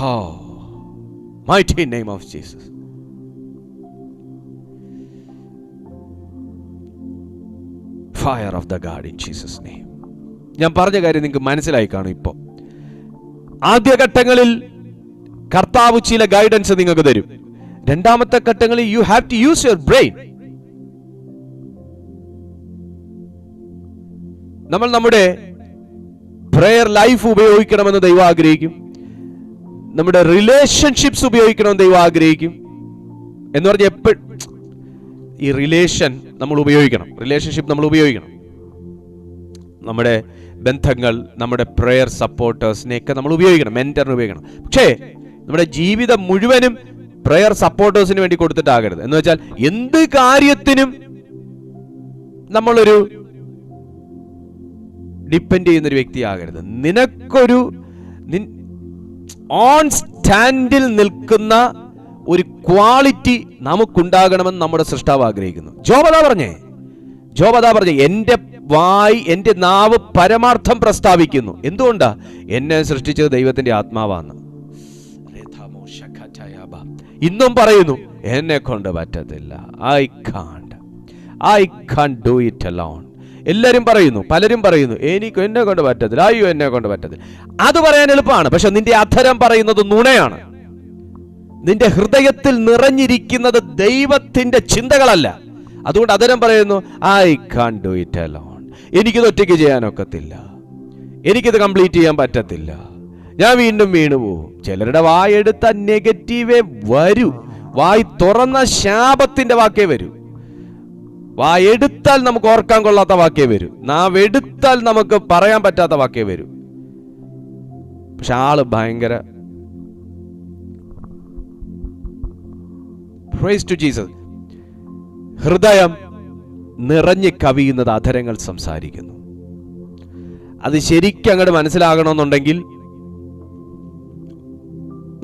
Oh, mighty name of Jesus. Fire of the God in Jesus' name. ഞാൻ പറഞ്ഞ കാര്യം നിങ്ങൾക്ക് മനസ്സിലായി കാണും. ഇപ്പോൾ ആദ്യഘട്ടങ്ങളിൽ കർത്താവ് ചില ഗൈഡൻസ് നിങ്ങൾക്ക് തരും. രണ്ടാമത്തെ ഘട്ടങ്ങളിൽ you have to use your brain. നമ്മൾ നമ്മുടെ പ്രയർ ലൈഫ് ഉപയോഗിക്കണമെന്ന് ദൈവം ആഗ്രഹിക്കും. നമ്മുടെ റിലേഷൻഷിപ്സ് ഉപയോഗിക്കണമെന്ന് ദൈവം ആഗ്രഹിക്കും. എന്ന് പറഞ്ഞാൽ എപ്പോഴും ഈ റിലേഷൻ നമ്മൾ ഉപയോഗിക്കണം, റിലേഷൻഷിപ്പ് നമ്മൾ ഉപയോഗിക്കണം. നമ്മുടെ ബന്ധങ്ങൾ, നമ്മുടെ പ്രയർ സപ്പോർട്ടേഴ്സിനെയൊക്കെ നമ്മൾ ഉപയോഗിക്കണം, മെന്ററിനെ ഉപയോഗിക്കണം. പക്ഷേ നമ്മുടെ ജീവിതം മുഴുവനും പ്രയർ സപ്പോർട്ടേഴ്സിന് വേണ്ടി കൊടുത്തിട്ടാകരുത്. എന്ന് വെച്ചാൽ എന്ത് കാര്യത്തിനും നമ്മളൊരു ഡിപ്പെൻഡ് ചെയ്യുന്നൊരു വ്യക്തിയാകരുത്. നിനക്കൊരു ഓൺ സ്റ്റാൻഡിൽ നിൽക്കുന്ന ഒരു ക്വാളിറ്റി നമുക്കുണ്ടാകണമെന്ന് നമ്മുടെ സൃഷ്ടാവ് ആഗ്രഹിക്കുന്നു. ജോബദാ പറഞ്ഞേ, എന്റെ നാവ് പരമാർത്ഥം പ്രസ്താവിക്കുന്നു. എന്തുകൊണ്ടാ? എന്നെ സൃഷ്ടിച്ചത് ദൈവത്തിന്റെ ആത്മാവാണ്. ഇന്നും പറയുന്നു, എന്നെ കൊണ്ട് പറ്റത്തില്ല, I can't do it alone. എല്ലാരും പറയുന്നു, പലരും പറയുന്നു, എന്നെ കൊണ്ട് പറ്റത്തില്ല, അയ്യോ എന്നെ കൊണ്ട് പറ്റത്തില്ല. അത് പറയാൻ എളുപ്പമാണ്, പക്ഷെ നിന്റെ അധരം പറയുന്നത് നുണയാണ്. നിന്റെ ഹൃദയത്തിൽ നിറഞ്ഞിരിക്കുന്നത് ദൈവത്തിന്റെ ചിന്തകളല്ല. അതുകൊണ്ട് അധരം പറയുന്നു, I can't do it alone. എനിക്കിത് ഒറ്റയ്ക്ക് ചെയ്യാനൊക്കത്തില്ല, എനിക്കിത് കംപ്ലീറ്റ് ചെയ്യാൻ പറ്റത്തില്ല, ഞാൻ വീണ്ടും വീണുപോകും. ചിലരുടെ വായെടുത്ത നെഗറ്റീവേ വരൂ, വായി തുറന്ന ശാപത്തിന്റെ വാക്കേ വരൂ. വായെടുത്താൽ നമുക്ക് ഓർക്കാൻ കൊള്ളാത്ത വാക്കേ വരൂ, നാവെടുത്താൽ നമുക്ക് പറയാൻ പറ്റാത്ത വാക്കേ വരൂ. പക്ഷെ ആള് ഭയങ്കര പ്രൈസ് ടു ജീസസ്. ഹൃദയം നിറഞ്ഞു കവിയുന്നത് അധരങ്ങൾ സംസാരിക്കുന്നു. അത് ശരിക്കും അങ്ങോട്ട് മനസ്സിലാകണമെന്നുണ്ടെങ്കിൽ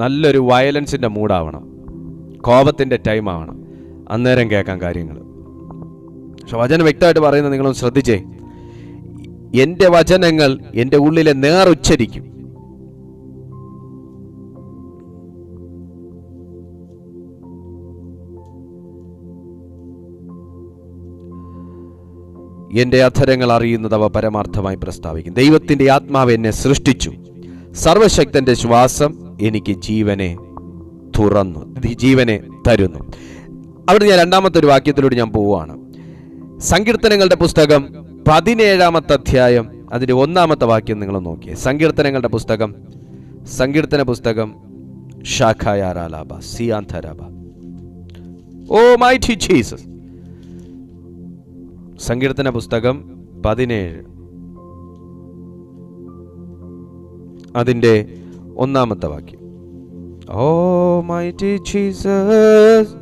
നല്ലൊരു വയലൻസിന്റെ മൂഡാവണം, കോപത്തിന്റെ ടൈം ആവണം, അന്നേരം കേൾക്കാൻ കാര്യങ്ങൾ. പക്ഷെ വചനം വ്യക്തമായിട്ട് പറയുന്നത് നിങ്ങളൊന്ന് ശ്രദ്ധിച്ചേ. എൻ്റെ വചനങ്ങൾ എൻ്റെ ഉള്ളിലെ നേറുച്ചരിക്കും. എൻ്റെ അധരങ്ങൾ അറിയുന്നത് അവ പരമാർത്ഥമായി പ്രസ്താവിക്കും. ദൈവത്തിൻ്റെ ആത്മാവ് എന്നെ സൃഷ്ടിച്ചു, സർവശക്തന്റെ ശ്വാസം എനിക്ക് ജീവനെ തരുന്നു. അവിടെ ഞാൻ രണ്ടാമത്തെ ഒരു വാക്യത്തിലൂടെ ഞാൻ പോവുകയാണ്. സങ്കീർത്തനങ്ങളുടെ പുസ്തകം 17-ാമത്തെ അധ്യായം അതിന്റെ 1-ാമത്തെ വാക്യം നിങ്ങൾ നോക്കിയേ. സങ്കീർത്തന പുസ്തകം ഷാഖായാരാലാബ സിയാന്തരാബ. ഓ മൈറ്റി ജീസസ്. സങ്കീർത്തന പുസ്തകം 17 അതിന്റെ 1-ാമത്തെ വാക്യം. ഓ മൈറ്റി ജീസസ്.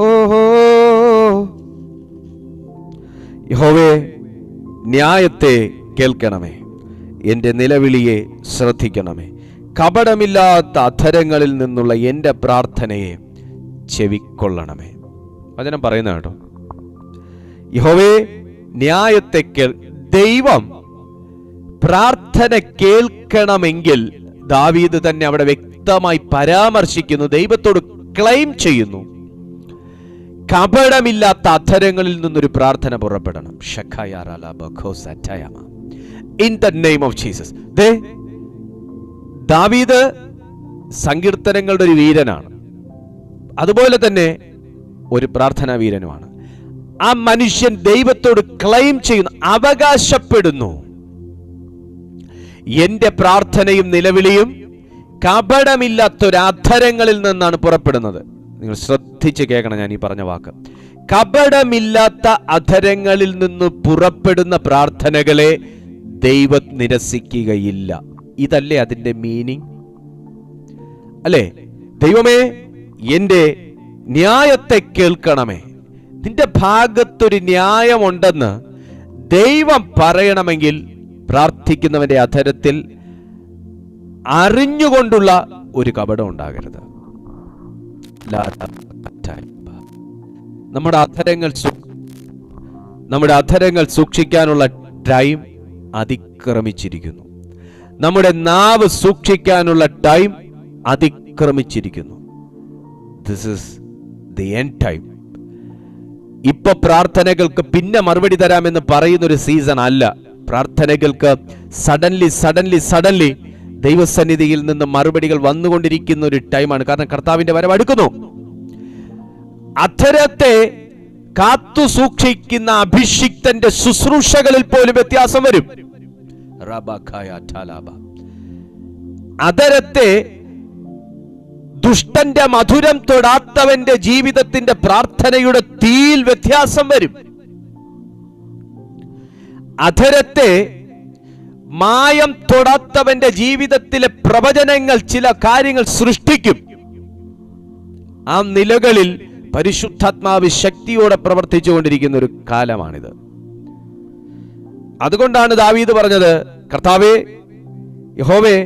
ഓഹോ യഹോവേ, ന്യായത്തെ കേൾക്കണമേ, എൻ്റെ നിലവിളിയെ ശ്രദ്ധിക്കണമേ. കപടമില്ലാത്ത അധരങ്ങളിൽ നിന്നുള്ള എൻ്റെ പ്രാർത്ഥനയെ ചെവിക്കൊള്ളണമേ. വചനം പറയുന്ന കേട്ടോ. യഹോവേ, ന്യായത്തെ ദൈവം പ്രാർത്ഥന കേൾക്കണമെങ്കിൽ ദാവീദ് തന്നെ അവിടെ വ്യക്തമായി പരാമർശിക്കുന്നു, ദൈവത്തോട് ക്ലെയിം ചെയ്യുന്നു, കപടമില്ലാത്ത അധരങ്ങളിൽ നിന്നൊരു പ്രാർത്ഥന പുറപ്പെടണം. In the name of Jesus. ദാവീദ് സങ്കീർത്തനങ്ങളുടെ ഒരു വീരനാണ്, അതുപോലെ തന്നെ ഒരു പ്രാർത്ഥനാ വീരനുമാണ്. ആ മനുഷ്യൻ ദൈവത്തോട് ക്ലെയിം ചെയ്യുന്നു, അവകാശപ്പെടുന്നു, എന്റെ പ്രാർത്ഥനയും നിലവിളിയും കപടമില്ലാത്തൊരു അധരങ്ങളിൽ നിന്നാണ് പുറപ്പെടുന്നത്. നിങ്ങൾ ശ്രദ്ധിച്ച് കേൾക്കണം ഞാൻ ഈ പറഞ്ഞ വാക്ക്. കപടമില്ലാത്ത അധരങ്ങളിൽ നിന്ന് പുറപ്പെടുന്ന പ്രാർത്ഥനകളെ ദൈവം നിരസിക്കുകയില്ല. ഇതല്ലേ അതിന്റെ മീനിങ് അല്ലേ? ദൈവമേ, എന്റെ ന്യായത്തെ കേൾക്കണമേ. നിന്റെ ഭാഗത്തൊരു ന്യായമുണ്ടെന്ന് ദൈവം പറയണമെങ്കിൽ പ്രാർത്ഥിക്കുന്നവന്റെ അധരത്തിൽ അറിഞ്ഞുകൊണ്ടുള്ള ഒരു കപടം ഉണ്ടാകരുത്. നമ്മുടെ അധരങ്ങൾ സൂക്ഷിക്കാനുള്ള ടൈം അതിക്രമിച്ചിരിക്കുന്നു. നമ്മുടെ നാവ് സൂക്ഷിക്കാനുള്ള ടൈം അതിക്രമിച്ചിരിക്കുന്നു. This is the end time. ഇപ്പൊ പ്രാർത്ഥനകൾക്ക് പിന്നെ മറുപടി തരാമെന്ന് പറയുന്ന ഒരു സീസൺ അല്ല. പ്രാർത്ഥനകൾക്ക് സഡൻലി ദൈവസന്നിധിയിൽ നിന്ന് മറുപടികൾ വന്നുകൊണ്ടിരിക്കുന്ന ഒരു ടൈമാണ്. കാരണം കർത്താവിന്റെ വരവ് അടുക്കുന്നു. അധരത്തെ കാത്തു സൂക്ഷിക്കുന്ന അഭിഷിക്തന്റെ ശുശ്രൂഷകളിൽ പോലും വ്യത്യാസം വരും. അധരത്തെ ദുഷ്ടന്റെ മധുരം തൊടാത്തവന്റെ ജീവിതത്തിന്റെ പ്രാർത്ഥനയുടെ തീയിൽ വ്യത്യാസം വരും. അധരത്തെ മായം തൊടാത്തവന്റെ ജീവിതത്തിലെ പ്രവചനങ്ങൾ ചില കാര്യങ്ങൾ സൃഷ്ടിക്കും. ആ നിലകളിൽ പരിശുദ്ധാത്മാവ് ശക്തിയോടെ പ്രവർത്തിച്ചുകൊണ്ടിരിക്കുന്ന ഒരു കാലമാണിത്. അതുകൊണ്ടാണ് ദാവീദ് പറഞ്ഞത്, കർത്താവേ, യഹോവേ,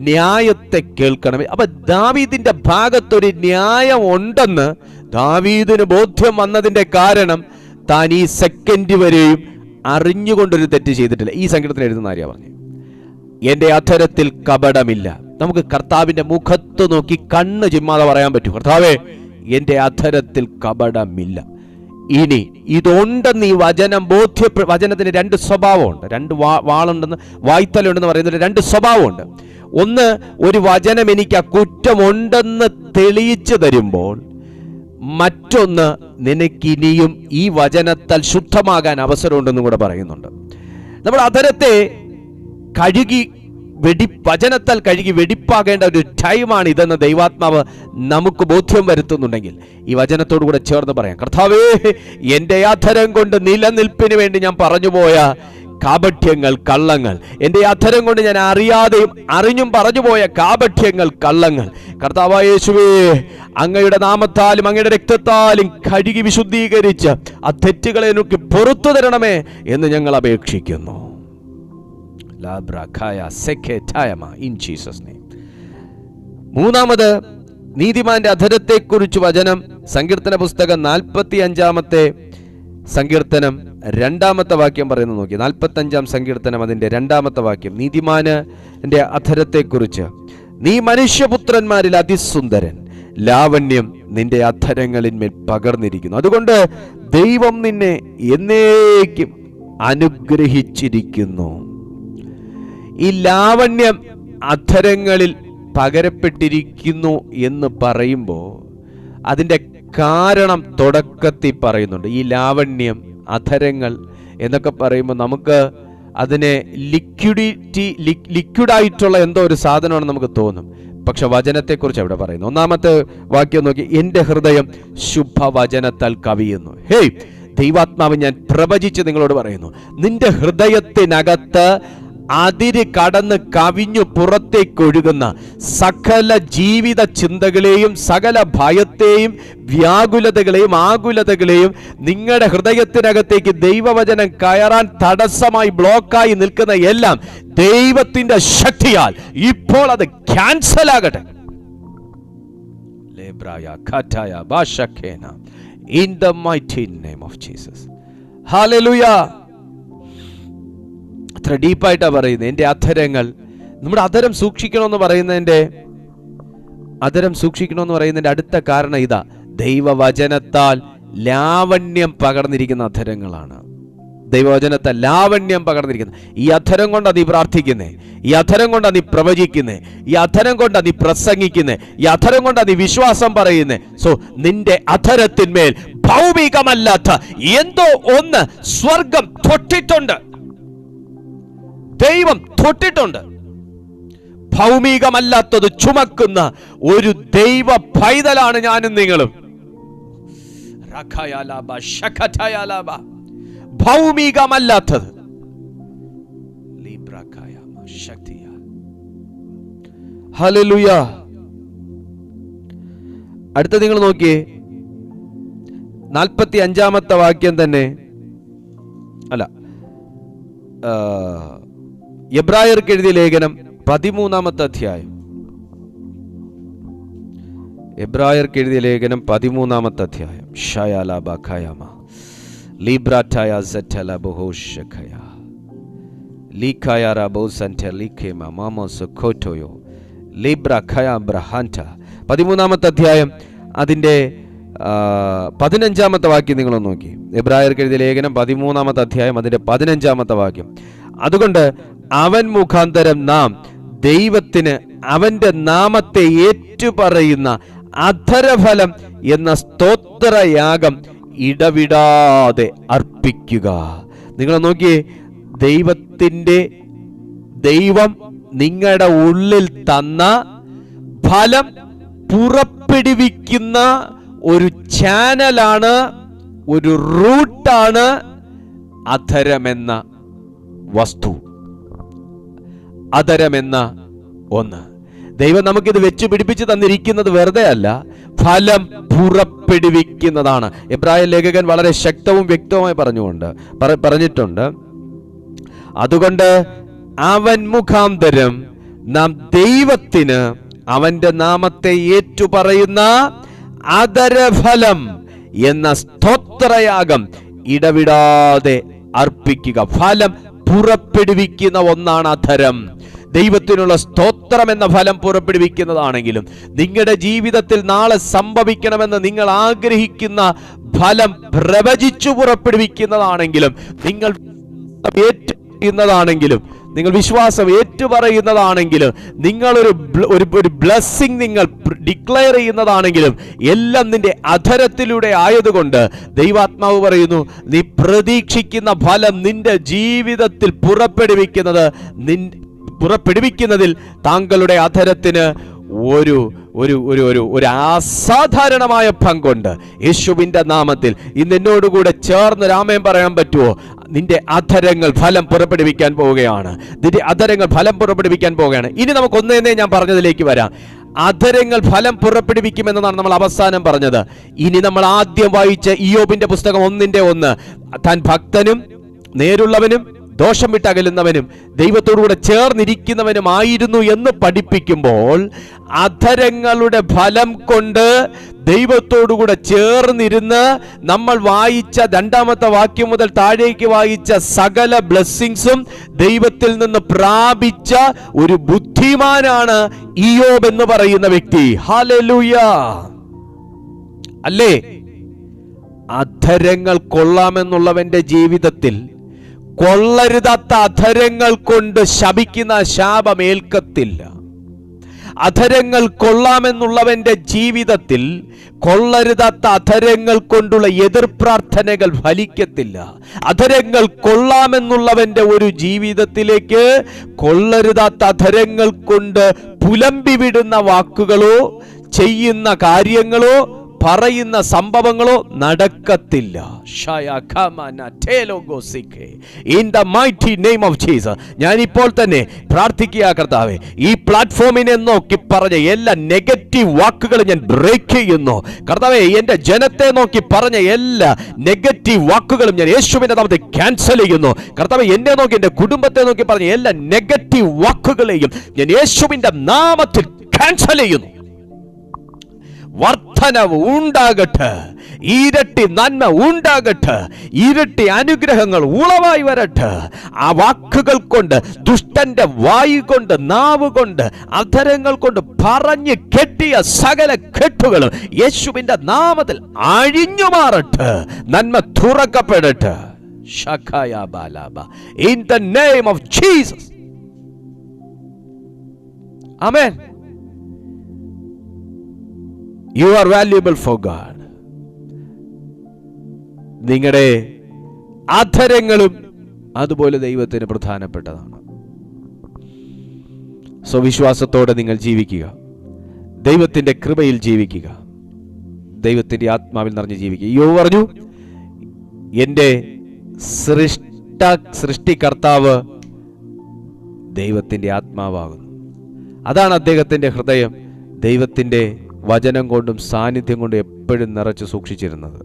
ന്യായത്തെ കേൾക്കണമേ. അപ്പൊ ദാവീദിന്റെ ഭാഗത്തൊരു ന്യായം ഉണ്ടെന്ന് ദാവീദിന് ബോധ്യം വന്നതിന്റെ കാരണം താൻ ഈ സെക്കൻഡ് വരെയും അറിഞ്ഞുകൊണ്ടൊരു തെറ്റ് ചെയ്തിട്ടില്ല. ഈ സങ്കീർത്തനം എഴുതുന്ന ആര്യ പറഞ്ഞു, എന്റെ അധരത്തിൽ കപടമില്ല. നമുക്ക് കർത്താവിന്റെ മുഖത്ത് നോക്കി കണ്ണ് ചിമ്മാതെ പറയാൻ പറ്റും, കർത്താവേ, എന്റെ അധരത്തിൽ കപടമില്ല. ഇനി ഇതുണ്ടെന്ന് ഈ വചനം വചനത്തിന് രണ്ട് സ്വഭാവമുണ്ട്. രണ്ട് വാളുണ്ടെന്ന്, വായ്ത്തലുണ്ടെന്ന് പറയുന്നതിൽ രണ്ട് സ്വഭാവമുണ്ട്. ഒന്ന്, ഒരു വചനം എനിക്ക് ആ കുറ്റമുണ്ടെന്ന് തെളിയിച്ചു തരുമ്പോൾ, മറ്റൊന്ന്, നിനക്കിനിയും ഈ വചനത്താൽ ശുദ്ധമാകാൻ അവസരമുണ്ടെന്നും കൂടെ പറയുന്നുണ്ട്. നമ്മുടെ അധരത്തെ കഴുകി വചനത്താൽ കഴുകി വെടിപ്പാകേണ്ട ഒരു ടൈമാണ് ഇതെന്ന് ദൈവാത്മാവ് നമുക്ക് ബോധ്യം വരുത്തുന്നുണ്ടെങ്കിൽ ഈ വചനത്തോടു കൂടെ ചേർന്ന് പറയാം, കർത്താവേ, എൻ്റെ അധരം കൊണ്ട് നിലനിൽപ്പിന് വേണ്ടി ഞാൻ പറഞ്ഞുപോയ കാപഠ്യങ്ങൾ, കള്ളങ്ങൾ, എൻ്റെ അധരം കൊണ്ട് ഞാൻ അറിയാതെയും അറിഞ്ഞും പറഞ്ഞുപോയ കാപഠ്യങ്ങൾ, കള്ളങ്ങൾ, കർത്താവായ യേശുവേ, അങ്ങയുടെ നാമത്താലും അങ്ങയുടെ രക്തത്താലും കഴുകി വിശുദ്ധീകരിച്ച് ആ തെറ്റുകളെ എനിക്ക് പുറത്തു തരണമേ എന്ന് ഞങ്ങൾ അപേക്ഷിക്കുന്നു. മൂന്നാമത്, നീതിമാന്റെ അധരത്തെക്കുറിച്ച് വചനം സങ്കീർത്തന പുസ്തകം 45-ാമത്തെ സങ്കീർത്തനം 2-ാമത്തെ വാക്യം പറയുന്നത് നോക്കി. 45-ാം സങ്കീർത്തനം അതിന്റെ 2-ാമത്തെ വാക്യം, നീതിമാന്റെ അധരത്തെക്കുറിച്ച്, നീ മനുഷ്യപുത്രന്മാരിൽ അതിസുന്ദരൻ, ലാവണ്യം നിന്റെ അധരങ്ങളിന്മേൽ പകർന്നിരിക്കുന്നു. അതുകൊണ്ട് ദൈവം നിന്നെ എന്നേക്കും അനുഗ്രഹിച്ചിരിക്കുന്നു. ഈ ലാവണ്യം അധരങ്ങളിൽ പകരപ്പെട്ടിരിക്കുന്നു എന്ന് പറയുമ്പോൾ അതിൻ്റെ കാരണം തുടക്കത്തിൽ പറയുന്നുണ്ട്. ഈ ലാവണ്യം, അധരങ്ങൾ എന്നൊക്കെ പറയുമ്പോൾ നമുക്ക് അതിനെ ലിക്വിഡായിട്ടുള്ള എന്തോ ഒരു സാധനമാണ് നമുക്ക് തോന്നും. പക്ഷെ വചനത്തെക്കുറിച്ച് അവിടെ പറയുന്നു. 1-ാമത്തെ വാക്യം നോക്കി, എൻ്റെ ഹൃദയം ശുഭവചനത്താൽ കവിയുന്നു. ഹേയ് ദൈവാത്മാവ്, ഞാൻ പ്രവചിച്ച് നിങ്ങളോട് പറയുന്നു, നിന്റെ ഹൃദയത്തിനകത്ത് അതിര് കടന്ന് കവിഞ്ഞു പുറത്തേക്കൊഴുകുന്ന സകല ജീവിത ചിന്തകളെയും സകല ഭയത്തെയും വ്യാകുലതകളെയും ആകുലതകളെയും നിങ്ങളുടെ ഹൃദയത്തിനകത്തേക്ക് ദൈവവചനം കയറാൻ തടസ്സമായി ബ്ലോക്കായി നിൽക്കുന്ന എല്ലാം ദൈവത്തിന്റെ ശക്തിയാൽ ഇപ്പോൾ അത് ക്യാൻസൽ ആകട്ടെ. In the mighty name of Jesus. Hallelujah. എത്ര ഡീപ്പായിട്ടാണ് പറയുന്നത്. എൻ്റെ അധരങ്ങൾ, നമ്മുടെ അധരം സൂക്ഷിക്കണമെന്ന് പറയുന്നതിൻ്റെ അടുത്ത കാരണം ഇതാ, ദൈവവചനത്താൽ ലാവണ്യം പകർന്നിരിക്കുന്ന അധരങ്ങളാണ്. ദൈവവചനത്താൽ ലാവണ്യം പകർന്നിരിക്കുന്നത്. ഈ അധരം കൊണ്ടാണ് നീ പ്രാർത്ഥിക്കുന്നത്, ഈ അധരം കൊണ്ടാണ് നീ പ്രവചിക്കുന്നത്, ഈ അധരം കൊണ്ടാണ് നീ പ്രസംഗിക്കുന്നത്, ഈ അധരം കൊണ്ടാണ് നീ വിശ്വാസം പറയുന്നത്. സോ നിന്റെ അധരത്തിന്മേൽ ഭൗമികമല്ലാത്ത എന്തോ ഒന്ന് സ്വർഗം തൊട്ടിട്ടുണ്ട്, ദൈവം തൊട്ടിട്ടുണ്ട്. ഭൗമികമല്ലാത്തത് ചുമക്കുന്ന ഒരു ദൈവ പൈതലാണ് ഞാനും നിങ്ങളും. ഭൗമികമല്ലാത്തത് ഹല്ലേലൂയ. അടുത്ത നിങ്ങൾ നോക്കിയേ, 45-ാമത്തെ വാക്യം തന്നെ അല്ല, എബ്രായർക്ക് എഴുതിയ ലേഖനം 13-ാമത്തെ അധ്യായം. എബ്രായർക്ക് എഴുതിയ ലേഖനം 13-ാമത്തെ അധ്യായം. പതിമൂന്നാമത്തെ അധ്യായം അതിൻ്റെ 15-ാമത്തെ വാക്യം നിങ്ങളൊന്ന് നോക്കി. എബ്രായർക്ക് എഴുതിയ ലേഖനം 13-ാമത്തെ അധ്യായം അതിൻ്റെ 15-ാമത്തെ വാക്യം. അതുകൊണ്ട് അവൻ മുഖാന്തരം നാം ദൈവത്തിന് അവന്റെ നാമത്തെ ഏറ്റുപറയുന്ന അധരഫലം എന്ന സ്തോത്രയാഗം ഇടവിടാതെ അർപ്പിക്കുക. നിങ്ങൾ നോക്കിയേ, ദൈവം നിങ്ങളുടെ ഉള്ളിൽ തന്ന ഫലം പുറപ്പെടുവിക്കുന്ന ഒരു ചാനലാണ്, ഒരു റൂട്ടാണ് അധരമെന്ന വസ്തു, അധരമെന്ന ഒന്ന്. ദൈവം നമുക്കിത് വെച്ച് പിടിപ്പിച്ച് തന്നിരിക്കുന്നത് വെറുതെ അല്ല, ഫലം പുറപ്പെടുവിക്കുന്നതാണ്. എബ്രായ ലേഖകൻ വളരെ ശക്തവും വ്യക്തവുമായി പറഞ്ഞിട്ടുണ്ട്. അതുകൊണ്ട് അവൻ മുഖാന്തരം നാം ദൈവത്തിന് അവന്റെ നാമത്തെ ഏറ്റുപറയുന്ന അധരഫലം എന്ന സ്തോത്രയാഗം ഇടവിടാതെ അർപ്പിക്കുക. ഫലം പുറപ്പെടുവിക്കുന്ന ഒന്നാണ് അധരം. ദൈവത്തിനുള്ള സ്തോത്രം എന്ന ഫലം പുറപ്പെടുവിക്കുന്നതാണെങ്കിലും, നിങ്ങളുടെ ജീവിതത്തിൽ നാളെ സംഭവിക്കണമെന്ന് നിങ്ങൾ ആഗ്രഹിക്കുന്ന ഫലം പ്രവചിച്ചു പുറപ്പെടുവിക്കുന്നതാണെങ്കിലും, നിങ്ങൾ നിങ്ങൾ വിശ്വാസം ഏറ്റുപറയുന്നതാണെങ്കിലും, നിങ്ങളൊരു ബ്ലെസ്സിങ് നിങ്ങൾ ഡിക്ലെയർ ചെയ്യുന്നതാണെങ്കിലും, എല്ലാം നിന്റെ അധരത്തിലൂടെ ആയതുകൊണ്ട് ദൈവാത്മാവ് പറയുന്നു, നീ പ്രതീക്ഷിക്കുന്ന ഫലം നിന്റെ ജീവിതത്തിൽ പുറപ്പെടുവിക്കുന്നതിൽ താങ്കളുടെ അധരത്തിന് ഒരു അസാധാരണമായ പങ്കുണ്ട്. യേശുവിന്റെ നാമത്തിൽ ഇന്ന് എന്നോടുകൂടെ ചേർന്ന് രാമേൻ പറയാൻ പറ്റുമോ? നിന്റെ അധരങ്ങൾ ഫലം പുറപ്പെടുവിക്കാൻ പോവുകയാണ്. നിന്റെ അധരങ്ങൾ ഫലം പുറപ്പെടുവിക്കാൻ പോവുകയാണ്. ഇനി നമുക്ക് ഒന്നേന്നേ ഞാൻ പറഞ്ഞതിലേക്ക് വരാം. അധരങ്ങൾ ഫലം പുറപ്പെടുവിക്കുമെന്നാണ് നമ്മൾ അവസാനം പറഞ്ഞത്. ഇനി നമ്മൾ ആദ്യം വായിച്ച ഇയ്യോബിന്റെ പുസ്തകം 1:1, താൻ ഭക്തനും നേരുള്ളവനും ദോഷം വിട്ടകലുന്നവനും ദൈവത്തോടുകൂടെ ചേർന്നിരിക്കുന്നവനുമായിരുന്നു എന്ന് പഠിപ്പിക്കുമ്പോൾ, അധരങ്ങളുടെ ഫലം കൊണ്ട് ദൈവത്തോടുകൂടെ ചേർന്നിരുന്ന് നമ്മൾ വായിച്ച 2-ാമത്തെ വാക്യം മുതൽ താഴേക്ക് വായിച്ച സകല ബ്ലെസ്സിങ്സും ദൈവത്തിൽ നിന്ന് പ്രാപിച്ച ഒരു ബുദ്ധിമാനാണ് ഇയ്യോബ് എന്ന് പറയുന്ന വ്യക്തി. ഹല്ലേലൂയ, അല്ലേ? അധരങ്ങൾ കൊള്ളാമെന്നുള്ളവന്റെ ജീവിതത്തിൽ കൊള്ളരുതാത്ത അധരങ്ങൾ കൊണ്ട് ശപിക്കുന്ന ശാപം ഏൽക്കത്തില്ല. അധരങ്ങൾ കൊള്ളാമെന്നുള്ളവന്റെ ജീവിതത്തിൽ കൊള്ളരുതാത്ത അധരങ്ങൾ കൊണ്ടുള്ള എതിർ പ്രാർത്ഥനകൾ ഫലിക്കത്തില്ല. അധരങ്ങൾ കൊള്ളാമെന്നുള്ളവന്റെ ഒരു ജീവിതത്തിലേക്ക് കൊള്ളരുതാത്ത അധരങ്ങൾ കൊണ്ട് പുലമ്പി വിടുന്ന വാക്കുകളോ ചെയ്യുന്ന കാര്യങ്ങളോ പറയുന്ന സംഭവങ്ങളോ നടക്കത്തില്ല. In the mighty name of Jesus, ഞാൻ ഇപ്പോൾ തന്നെ പ്രാർത്ഥിക്കുക, കർത്താവേ, ഈ പ്ലാറ്റ്ഫോമിനെ നോക്കി പറഞ്ഞ എല്ലാ നെഗറ്റീവ് വാക്കുകളും ഞാൻ ബ്രേക്ക് ചെയ്യുന്നു. കർത്താവേ, എന്റെ ജനത്തെ നോക്കി പറഞ്ഞ എല്ലാ നെഗറ്റീവ് വാക്കുകളും ഞാൻ യേശുവിന്റെ നാമത്തിൽ ക്യാൻസൽ ചെയ്യുന്നു. കർത്താവേ, എന്നെ നോക്കി എന്റെ കുടുംബത്തെ നോക്കി പറഞ്ഞ എല്ലാ നെഗറ്റീവ് വാക്കുകളെയും ഞാൻ യേശുവിന്റെ നാമത്തിൽ ക്യാൻസൽ ചെയ്യുന്നു. വർധനവ് ഉണ്ടാകട്ടെ ഇരട്ടി നന്മ ഉണ്ടാകട്ടെ, ഇരട്ടി അനുഗ്രഹങ്ങൾ ഉളവായി വരട്ടെ. ആ വാക്കുകൾ കൊണ്ട്, ദുഷ്ടന്റെ വായു കൊണ്ട്, നാവ് കൊണ്ട്, അധരങ്ങൾ കൊണ്ട് പറഞ്ഞ് കെട്ടിയ സകല കെട്ടുകളും യേശുവിന്റെ നാമത്തിൽ അഴിഞ്ഞു മാറട്ടെ. നന്മ തുറക്കപ്പെടട്ടെ. In the name of Jesus. Amen. You are valuable for God. നിങ്ങളുടെ അധരങ്ങളും അതുപോലെ ദൈവത്തിന് പ്രധാനപ്പെട്ടതാണ്. സ്വവിശ്വാസത്തോടെ നിങ്ങൾ ജീവിക്കുക. ദൈവത്തിന്റെ കൃപയിൽ ജീവിക്കുക. ദൈവത്തിന്റെ ആത്മാവിൽ നിറഞ്ഞ് ജീവിക്കുക. യോബ് പറഞ്ഞു, എൻ്റെ സൃഷ്ടികർത്താവ് ദൈവത്തിന്റെ ആത്മാവാകുന്നു. അതാണ് അദ്ദേഹത്തിന്റെ ഹൃദയം ദൈവത്തിന്റെ വചനം കൊണ്ടും സാന്നിധ്യം കൊണ്ടും എപ്പോഴും നിറച്ച് സൂക്ഷിച്ചിരുന്നത്.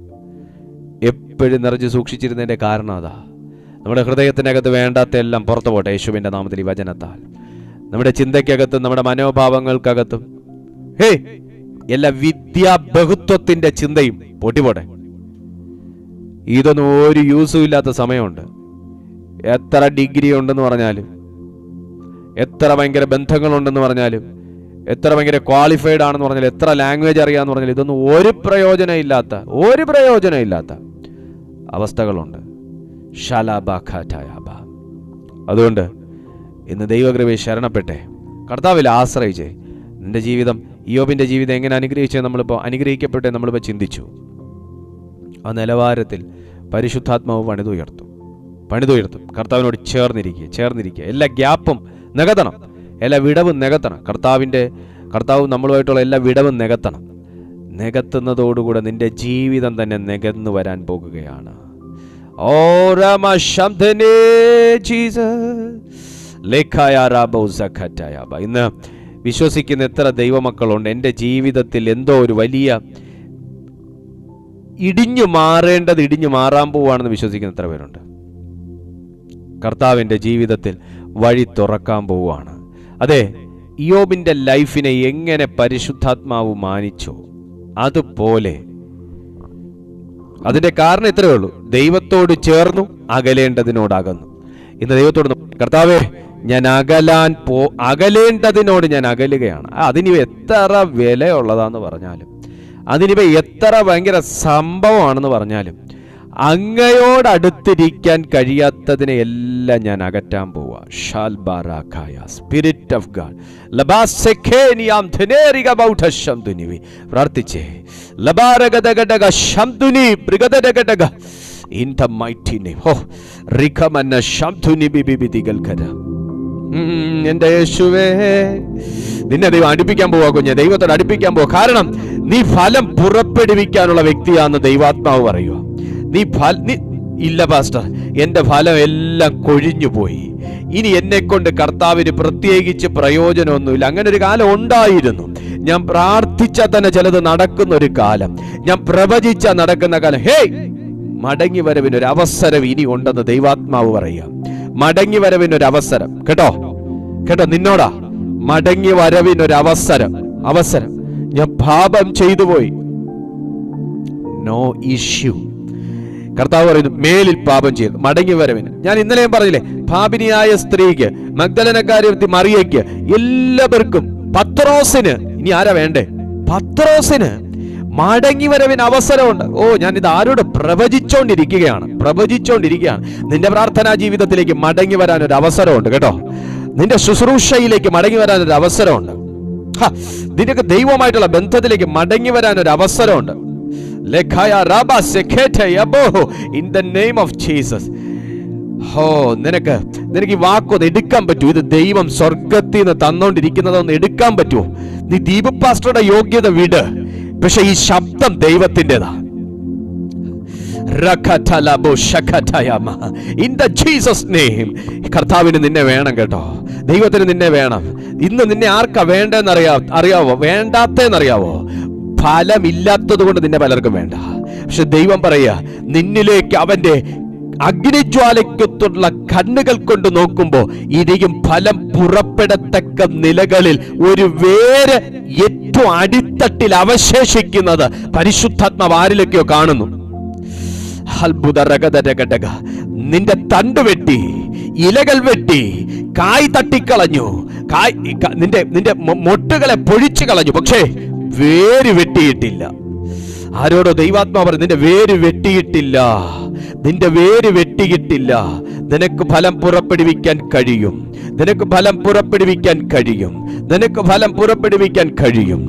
എപ്പോഴും നിറച്ച് സൂക്ഷിച്ചിരുന്നതിൻ്റെ കാരണം അതാ. നമ്മുടെ ഹൃദയത്തിനകത്ത് വേണ്ടാത്ത എല്ലാം പുറത്തു പോട്ടെ യേശുവിൻ്റെ നാമത്തിൽ, ഈ വചനത്താൽ. നമ്മുടെ ചിന്തയ്ക്കകത്തും നമ്മുടെ മനോഭാവങ്ങൾക്കകത്തും എല്ലാ വിദ്യാബഹുത്വത്തിൻ്റെ ചിന്തയും പൊട്ടിപ്പോട്ടെ. ഇതൊന്നും ഒരു യൂസും ഇല്ലാത്ത സമയമുണ്ട്. എത്ര ഡിഗ്രി ഉണ്ടെന്ന് പറഞ്ഞാലും, എത്ര ഭയങ്കര ബന്ധങ്ങളുണ്ടെന്ന് പറഞ്ഞാലും, എത്ര ഭയങ്കര ക്വാളിഫൈഡ് ആണെന്ന് പറഞ്ഞാലും, എത്ര ലാംഗ്വേജ് അറിയാമെന്ന് പറഞ്ഞാലും, ഇതൊന്നും ഒരു പ്രയോജനമില്ലാത്ത അവസ്ഥകളുണ്ട്. അതുകൊണ്ട് ഇന്ന് ദൈവകൃപയെ ശരണപ്പെട്ടെ, കർത്താവിൽ ആശ്രയിച്ചേ. നിന്റെ ജീവിതം, യോബിന്റെ ജീവിതം എങ്ങനെ അനുഗ്രഹിക്കപ്പെട്ടെ നമ്മളിപ്പോൾ ചിന്തിച്ചു. ആ നിലവാരത്തിൽ പരിശുദ്ധാത്മാവ് പണിതുയർത്തും. കർത്താവിനോട് ചേർന്നിരിക്കുക. എല്ലാ ഗ്യാപ്പും നികത്തണം, എല്ലാ വിടവും നികത്തണം. കർത്താവ് നമ്മളുമായിട്ടുള്ള എല്ലാ വിടവും നികത്തണം. നികത്തുന്നതോടുകൂടെ നിന്റെ ജീവിതം തന്നെ നികന്നു വരാൻ പോകുകയാണ്. ഇന്ന് വിശ്വസിക്കുന്ന എത്ര ദൈവമക്കളുണ്ട്? എൻ്റെ ജീവിതത്തിൽ എന്തോ ഒരു വലിയ ഇടിഞ്ഞു മാറാൻ പോവാണെന്ന് വിശ്വസിക്കുന്ന എത്ര പേരുണ്ട്? കർത്താവിൻ്റെ ജീവിതത്തിൽ വഴി തുറക്കാൻ പോവുകയാണ്. അതെ, യോബിൻ്റെ ലൈഫിനെ എങ്ങനെ പരിശുദ്ധാത്മാവ് മാനിച്ചോ അതുപോലെ. അതിന്റെ കാരണം ഇത്രയേ ഉള്ളൂ: ദൈവത്തോട് ചേർന്നു, അകലേണ്ടതിനോടകന്നു. ഇന്ന് ദൈവത്തോട്, കർത്താവേ, ഞാൻ അകലേണ്ടതിനോട് ഞാൻ അകലുകയാണ്. അതിനിവ എത്ര വിലയുള്ളതാന്ന് പറഞ്ഞാലും, അതിനിവ എത്ര ഭയങ്കര സംഭവമാണെന്ന് പറഞ്ഞാലും, അങ്ങയോടടുത്തിരിക്കാൻ കഴിയാത്തതിനെ എല്ലാം ഞാൻ അകറ്റാൻ പോവാ. സ്പിരിറ്റ് ഓഫ് ഗാഡ് പ്രാർത്ഥിച്ചേ. In the mighty name. എന്റെ യേശുവേ, നിന്നെ ദൈവം അടുപ്പിക്കാൻ പോവാ കുഞ്ഞെ. ദൈവത്തോട് അടുപ്പിക്കാൻ പോവാ. കാരണം നീ ഫലം പുറപ്പെടുവിക്കാനുള്ള വ്യക്തിയാണെന്ന് ദൈവാത്മാവ് പറയുക. ഇല്ല പാസ്റ്റർ, എന്റെ ഫലം എല്ലാം കൊഴിഞ്ഞു പോയി, ഇനി എന്നെ കൊണ്ട് കർത്താവിന് പ്രത്യേകിച്ച് പ്രയോജനമൊന്നുമില്ല. അങ്ങനെ ഒരു കാലം ഉണ്ടായിരുന്നു. ഞാൻ പ്രാർത്ഥിച്ചാൽ തന്നെ ചിലത് നടക്കുന്ന ഒരു കാലം, ഞാൻ പ്രവചിച്ചാൽ നടക്കുന്ന കാലം. മടങ്ങി വരവിനൊരു അവസരം ഇനി ഉണ്ടെന്ന് ദൈവാത്മാവ് പറയുക. മടങ്ങി വരവിനൊരു അവസരം. കേട്ടോ, നിന്നോടാ. മടങ്ങി വരവിനൊരു അവസരം. ഞാൻ പാപം ചെയ്തു പോയി, നോ ഇഷ്യൂ. കർത്താവ് പറയുന്നു, മേലിൽ പാപം ചെയ്തു, മടങ്ങി വരവിന്. ഞാൻ ഇന്നലെയും പറഞ്ഞില്ലേ, പാപിനിയായ സ്ത്രീക്ക്, മഗ്ദലനക്കാരി മറിയയ്ക്ക്, എല്ലാവർക്കും, പത്രോസിന്, ഇനി ആരാ വേണ്ടേ? പത്രോസിന് മടങ്ങി വരവിന് അവസരമുണ്ട്. ഞാൻ ഇത് ആരോട് പ്രവചിച്ചോണ്ടിരിക്കുകയാണ്. നിന്റെ പ്രാർത്ഥനാ ജീവിതത്തിലേക്ക് മടങ്ങി വരാൻ ഒരു അവസരമുണ്ട്. കേട്ടോ, നിന്റെ ശുശ്രൂഷയിലേക്ക് മടങ്ങി വരാൻ ഒരു അവസരമുണ്ട്. നിനക്ക് ദൈവമായിട്ടുള്ള ബന്ധത്തിലേക്ക് മടങ്ങി വരാൻ ഒരു അവസരമുണ്ട്. In the name of Jesus. നിനക്ക് ഈ വാക്കൊന്ന് എടുക്കാൻ പറ്റൂ? ഇത് ദൈവം സ്വർഗത്തിൽ നിന്ന് തന്നോണ്ടിരിക്കുന്നതൊന്ന് എടുക്കാൻ പറ്റുമോ? നീ ദീപക് പാസ്റ്ററുടെ യോഗ്യത വിട്, പക്ഷെ ഈ ശബ്ദം ദൈവത്തിൻ്റെതാ. In the Jesus name. കർത്താവിന് നിന്നെ വേണം. കേട്ടോ, ദൈവത്തിന് നിന്നെ വേണം. ഇന്ന് നിന്നെ ആർക്കാ വേണ്ടെന്ന് അറിയാവോ? വേണ്ടാത്തെന്നറിയാവോ? ഫലമില്ലാത്തത് കൊണ്ട് നിന്നെ പലർക്കും വേണ്ട. പക്ഷെ ദൈവം പറയുക, നിന്നിലേക്ക് അഗ്നിജ്വാലയ്ക്കൊത്തുള്ള കണ്ണുകൾ കൊണ്ട് നോക്കുമ്പോൾ ഇനിയും ഫലം പുറപ്പെടത്തക്ക നിലകളിൽ ഒരു വേര് ഏറ്റവും അടിത്തട്ടിൽ അവശേഷിക്കുന്നത് പരിശുദ്ധാത്മാവ് ആരിലൊക്കെയോ കാണുന്നു. അത്ഭുതരകതരകടക. നിന്റെ തണ്ട് വെട്ടി, ഇലകൾ വെട്ടി, കായ് തട്ടിക്കളഞ്ഞു, നിന്റെ മൊട്ടുകളെ പൊഴിച്ചു കളഞ്ഞു, പക്ഷേ വേര് വെട്ടിയിട്ടില്ല. ആരോടോ ദൈവാത്മാവ് പറഞ്ഞു, നിന്റെ വേര് വെട്ടിയിട്ടില്ല, നിന്റെ വേര് വെട്ടിയിട്ടില്ല. നിനക്ക് ഫലം പുറപ്പെടുവിക്കാൻ കഴിയും, നിനക്ക് ഫലം പുറപ്പെടുവിക്കാൻ കഴിയും, നിനക്ക് ഫലം പുറപ്പെടുവിക്കാൻ കഴിയും.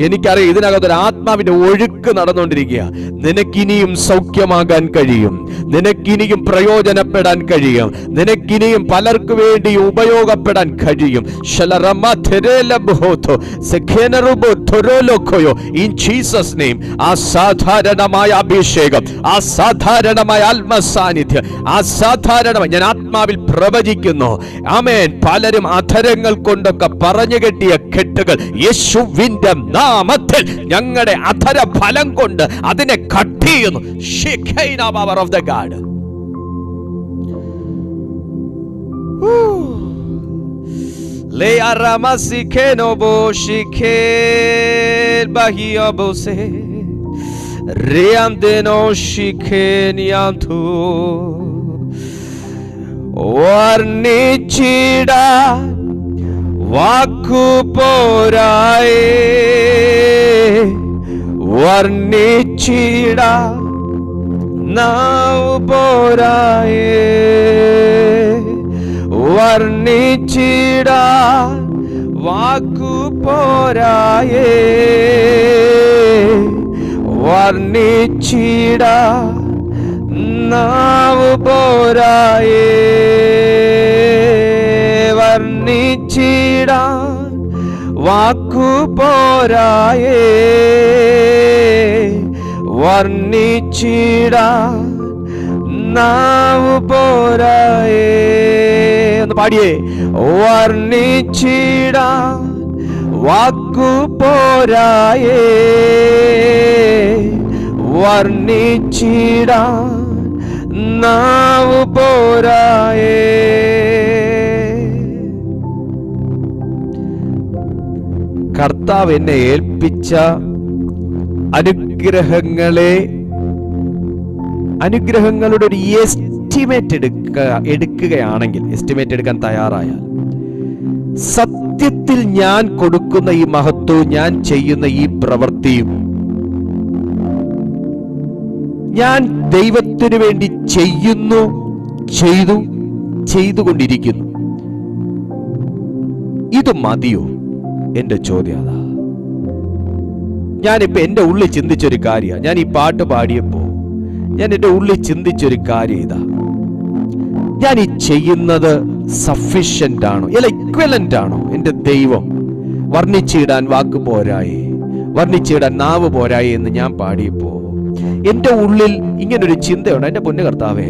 എനിക്കറിയാം ഇതിനകത്തൊരു ആത്മാവിന്റെ ഒഴുക്ക് നടന്നുകൊണ്ടിരിക്കുക. നിനക്കിനിയും സൗഖ്യമാകാൻ കഴിയും, നിനക്കിനിയും പ്രയോജനപ്പെടാൻ കഴിയും, നിനക്കിനിയും പലർക്കു വേണ്ടി ഉപയോഗപ്പെടാൻ കഴിയും. അസാധാരണമായ അഭിഷേകം, അസാധാരണമായ ആത്മസാന്നിധ്യം, അസാധാരണമായി ഞാൻ ആത്മാവിൽ പ്രവചിക്കുന്നു. ആമേൻ. പലരും അധരങ്ങൾ കൊണ്ടൊക്കെ പറഞ്ഞു കെട്ടിയ കെട്ടുകൾ യേശുവിന്റെ നാമത്തിൽ ഞങ്ങളുടെ അധര ഫലം കൊണ്ട് അതിനെ കട്ട് ചെയ്യുന്നു. Power of the God. Le aramasi ke no bo shikel bahia bose reande no shikeniantu warnichida vaku poraye warnichida now poraye വർണ്ണിച്ചിടാ വാക്കു പോരായേ വർണ്ണിച്ചിടാ നാവ് പോരായേ വർണ്ണിച്ചിടാ വാക്കു പോരായേ വർണ്ണിച്ചിടാ നാവ് പോരായേ. ഒന്ന് പാടിയേ. വർണ്ണിച്ചിടാൻ വാക്കു പോരായേ വർണ്ണിച്ചിടാൻ നാവ് പോരായേ. കർത്താവ് എന്നെ ഏൽപ്പിച്ച അനുഗ്രഹങ്ങളുടെ ഒരു എസ്റ്റിമേറ്റ് എടുക്കുകയാണെങ്കിൽ, എസ്റ്റിമേറ്റ് എടുക്കാൻ തയ്യാറായാൽ, സത്യത്തിൽ ഞാൻ കൊടുക്കുന്ന ഈ മഹത്വവും ഞാൻ ചെയ്യുന്ന ഈ പ്രവൃത്തിയും ഞാൻ ദൈവത്തിനു വേണ്ടി ചെയ്തുകൊണ്ടിരിക്കുന്നു, ഇത് മതിയോ? എന്റെ ചോദ്യം അതാ. ഞാനിപ്പോ എന്റെ ഉള്ളിൽ ചിന്തിച്ചൊരു കാര്യമാണ്. ഞാൻ ഈ പാട്ട് പാടിയപ്പോ ഞാൻ എൻ്റെ ഉള്ളിൽ ചിന്തിച്ചൊരു കാര്യം ഇതാ. ഞാൻ ഈ ചെയ്യുന്നത് സഫിഷ്യന്റ് ആണോ, അല്ല ഇക്വലന്റ് ആണോ? എൻ്റെ ദൈവം വർണ്ണിച്ചിടാൻ വാക്ക് പോരായേ, വർണ്ണിച്ചിടാൻ നാവ് പോരായേ എന്ന് ഞാൻ പാടിയപ്പോ എൻ്റെ ഉള്ളിൽ ഇങ്ങനൊരു ചിന്തയുണ്ട്. എൻ്റെ പൊന്നു കർത്താവേ,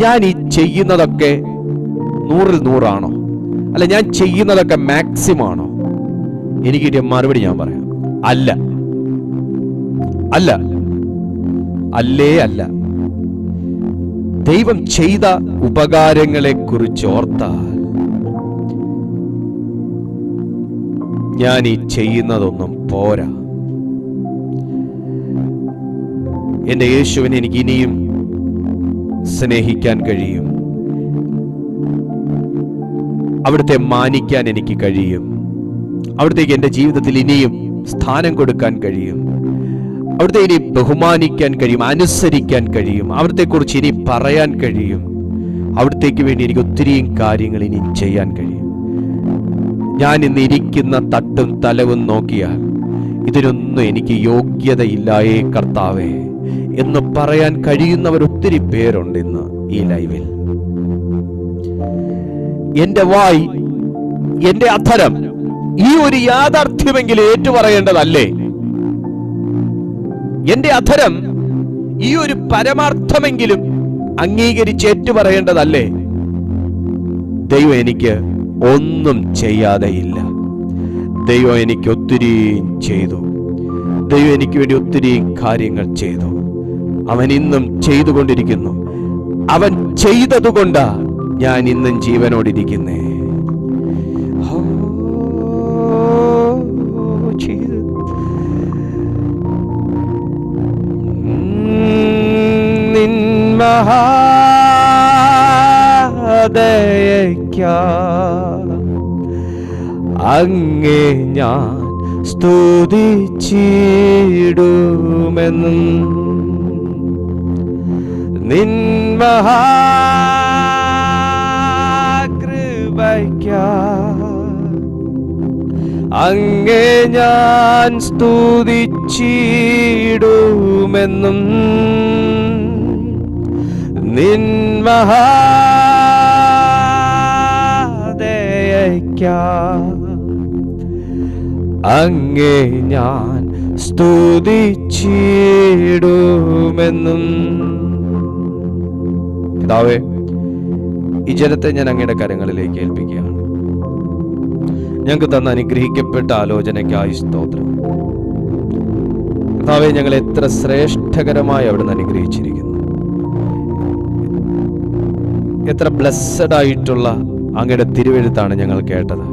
ഞാൻ ഈ ചെയ്യുന്നതൊക്കെ 100-ൽ 100 ആണോ, അല്ല ഞാൻ ചെയ്യുന്നതൊക്കെ മാക്സിമം ആണോ? എനിക്ക് കിട്ടിയ മറുപടി ഞാൻ പറയാം, അല്ല, അല്ല, അല്ലേ അല്ല. ദൈവം ചെയ്ത ഉപകാരങ്ങളെ കുറിച്ച് ഓർത്താൽ ഞാൻ ഈ ചെയ്യുന്നതൊന്നും പോരാ. എന്റെ യേശുവിനെ എനിക്ക് ഇനിയും സ്നേഹിക്കാൻ കഴിയും, അവിടുത്തെ മാനിക്കാൻ എനിക്ക് കഴിയും, അവിടുത്തേക്ക് എൻ്റെ ജീവിതത്തിൽ ഇനിയും സ്ഥാനം കൊടുക്കാൻ കഴിയും, അവിടുത്തെ ഇനി ബഹുമാനിക്കാൻ കഴിയും, അനുസരിക്കാൻ കഴിയും, അവിടുത്തെ കുറിച്ച് ഇനി പറയാൻ കഴിയും, അവിടുത്തേക്ക് വേണ്ടി എനിക്ക് ഒത്തിരിയും കാര്യങ്ങൾ ഇനി ചെയ്യാൻ കഴിയും. ഞാൻ ഇന്ന് ഇരിക്കുന്ന തട്ടും തലവും നോക്കിയാൽ ഇതിനൊന്നും എനിക്ക് യോഗ്യതയില്ലായേ കർത്താവേ എന്ന് പറയാൻ കഴിയുന്നവർ ഒത്തിരി പേരുണ്ട് ഇന്ന് ഈ ലൈവിൽ. എന്റെ വായ്, എന്റെ അധരം ഈ ഒരു യാഥാർത്ഥ്യമെങ്കിലും ഏറ്റുപറയേണ്ടതല്ലേ? എന്റെ അധരം ഈ ഒരു പരമാർത്ഥമെങ്കിലും അംഗീകരിച്ച് ഏറ്റുപറയേണ്ടതല്ലേ? ദൈവം എനിക്ക് ഒന്നും ചെയ്യാതെ ഇല്ല. ദൈവം എനിക്ക് ഒത്തിരി ചെയ്തു. ദൈവം എനിക്ക് വേണ്ടി ഒത്തിരി കാര്യങ്ങൾ ചെയ്തു. അവൻ ഇന്നും ചെയ്തുകൊണ്ടിരിക്കുന്നു. അവൻ ചെയ്തതുകൊണ്ടാ ഞാൻ ഇന്നും ജീവനോടിരിക്കുന്നേ. നിൻ മഹാദയയ്ക്കാ അങ്ങേ ഞാൻ സ്തുതിച്ചിടുമെന്നും നിൻ മഹാകൃപയ്ക്കാ അങ്ങേ ഞാൻ സ്തുതിച്ചിടുമെന്നും നിൻ മഹാദയയ്ക്കാ അങ്ങേ ഞാൻ സ്തുതിച്ചിടുമെന്നും. പിതാവേ, ഈ ജനത്തെ ഞാൻ അങ്ങയുടെ കരങ്ങളിലേക്ക് ഏൽപ്പിക്കുകയാണ്. ഞങ്ങൾക്ക് തന്ന അനുഗ്രഹിക്കപ്പെട്ട ആലോചനയ്ക്കായി സ്തോത്രം. കർത്താവേ, ഞങ്ങൾ എത്ര ശ്രേഷ്ഠകരമായി അവിടുന്ന് അനുഗ്രഹിച്ചിരിക്കുന്നു. എത്ര ബ്ലെസ്സഡ് ആയിട്ടുള്ള അങ്ങയുടെ തിരുവെഴുത്താണ് ഞങ്ങൾ കേട്ടത്.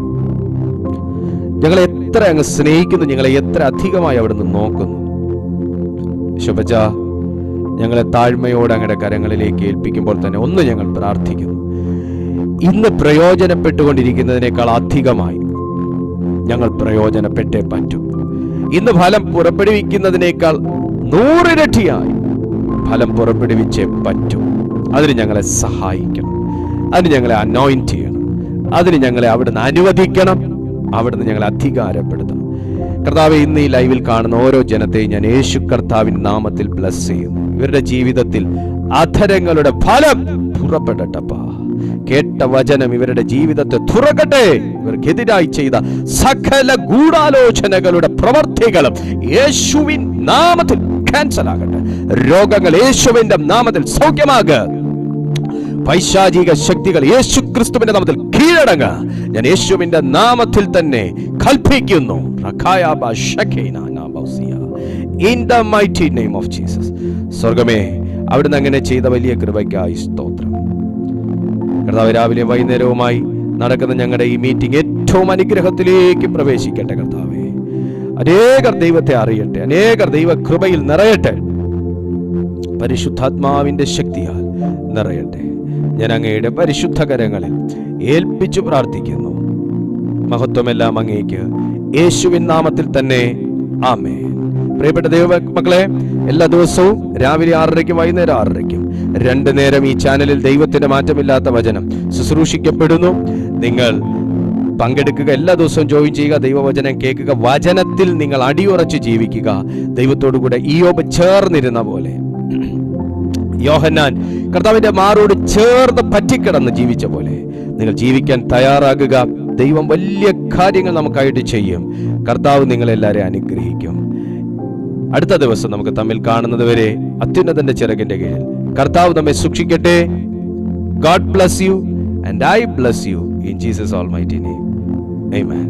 ഞങ്ങളെ എത്ര അങ്ങ് സ്നേഹിക്കുന്നു, ഞങ്ങളെ എത്ര അധികമായി അവിടുന്ന് നോക്കുന്നു. ശുഭജ, ഞങ്ങളെ താഴ്മയോടെ അങ്ങയുടെ കരങ്ങളിലേക്ക് ഏൽപ്പിക്കുമ്പോൾ തന്നെ ഒന്ന് ഞങ്ങൾ പ്രാർത്ഥിക്കുന്നു. ഇന്ന് പ്രയോജനപ്പെട്ടുകൊണ്ടിരിക്കുന്നതിനേക്കാൾ അധികമായി ഞങ്ങൾ പ്രയോജനപ്പെട്ടേ പറ്റും. ഇന്ന് ഫലം പുറപ്പെടുവിക്കുന്നതിനേക്കാൾ 100 ഇരട്ടിയായി ഫലം പുറപ്പെടുവിച്ചേ പറ്റും. അതിന് ഞങ്ങളെ സഹായിക്കണം, അതിന് ഞങ്ങളെ അനോയിന്റ് ചെയ്യണം, അതിന് ഞങ്ങളെ അവിടുന്ന് അനുവദിക്കണം, അവിടുന്ന് ഞങ്ങളെ അധികാരപ്പെടുത്തണം. കർത്താവേ, ഇന്ന് ഈ ലൈവിൽ കാണുന്ന ഓരോ ജനത്തെയും ഞാൻ യേശു കർത്താവിൻ നാമത്തിൽ ബ്ലസ് ചെയ്യുന്നു. ഇവരുടെ ജീവിതത്തിൽ അധരങ്ങളുടെ ഫലം പുറപ്പെടട്ടപ്പാ. കേട്ട വചനം ഇവരുടെ ജീവിതത്തെ തുറക്കട്ടെ. ഇവർക്കെതിരായി ചെയ്ത സകല ഗൂഢാലോചനകളുടെ പ്രവർത്തികളും യേശുവിൻ നാമത്തിൽ ക്യാൻസൽ ആകട്ടെ. രോഗങ്ങൾ യേശുവിന്റെ നാമത്തിൽ സൗഖ്യമാകുക. പൈശാചിക ശക്തികൾ യേശു ക്രിസ്തുവിന്റെ നാമത്തിൽ കീഴടങ്ങ. ഞാൻ യേശുവിന്റെ നാമത്തിൽ തന്നെ കൽപ്പിക്കുന്നു. In the mighty name of Jesus. സ്വർഗമേ, അവിടുന്ന് അങ്ങനെ ചെയ്ത വലിയ കൃപയ്ക്കായി സ്തോത്രം. കർത്താവ്, രാവിലെ വൈകുന്നേരവുമായി നടക്കുന്ന ഞങ്ങളുടെ ഈ മീറ്റിംഗ് ഏറ്റവും അനുഗ്രഹത്തിലേക്ക് പ്രവേശിക്കട്ടെ. കർത്താവേ, അനേകർ ദൈവത്തെ അറിയട്ടെ, അനേകർ ദൈവ കൃപയിൽ നിറയട്ടെ, പരിശുദ്ധാത്മാവിന്റെ ശക്തിയാൽ നിറയട്ടെ. ഞാൻ അങ്ങയുടെ പരിശുദ്ധ കരങ്ങളിൽ ഏൽപ്പിച്ചു പ്രാർത്ഥിക്കുന്നു. മഹത്വമെല്ലാം അങ്ങേക്ക്, യേശുവിൻ നാമത്തിൽ തന്നെ. ആമേൻ. പ്രിയപ്പെട്ട ദൈവ മക്കളെ, എല്ലാ ദിവസവും രാവിലെ 6:30 വൈകുന്നേരം 6:30 2 നേരം ഈ ചാനലിൽ ദൈവത്തിന്റെ മാറ്റമില്ലാത്ത വചനം ശുശ്രൂഷിക്കപ്പെടുന്നു. നിങ്ങൾ പങ്കെടുക്കുക, എല്ലാ ദിവസവും ജോയിൻ ചെയ്യുക, ദൈവവചനം കേൾക്കുക, വചനത്തിൽ നിങ്ങൾ അടിയുറച്ച് ജീവിക്കുക. ദൈവത്തോടു കൂടെ ഇയ്യോബ് ചേർന്നിരുന്ന പോലെ, യോഹന്നാൻ കർത്താവിന്റെ മാറോട് ചേർന്ന് പറ്റിക്കിടന്ന് ജീവിച്ച പോലെ നിങ്ങൾ ജീവിക്കാൻ തയ്യാറാകുക. ദൈവം വലിയ കാര്യങ്ങൾ നമുക്കായിട്ട് ചെയ്യും. കർത്താവ് നിങ്ങളെല്ലാവരെയും അനുഗ്രഹിക്കും. അടുത്ത ദിവസം നമുക്ക് തമ്മിൽ കാണുന്നത് വരെ അത്യുന്നതന്റെ ചിറകിന്റെ കീഴിൽ കർത്താവ് നമ്മെ സൂക്ഷിക്കട്ടെ. God bless you and I bless you in Jesus almighty name. Amen.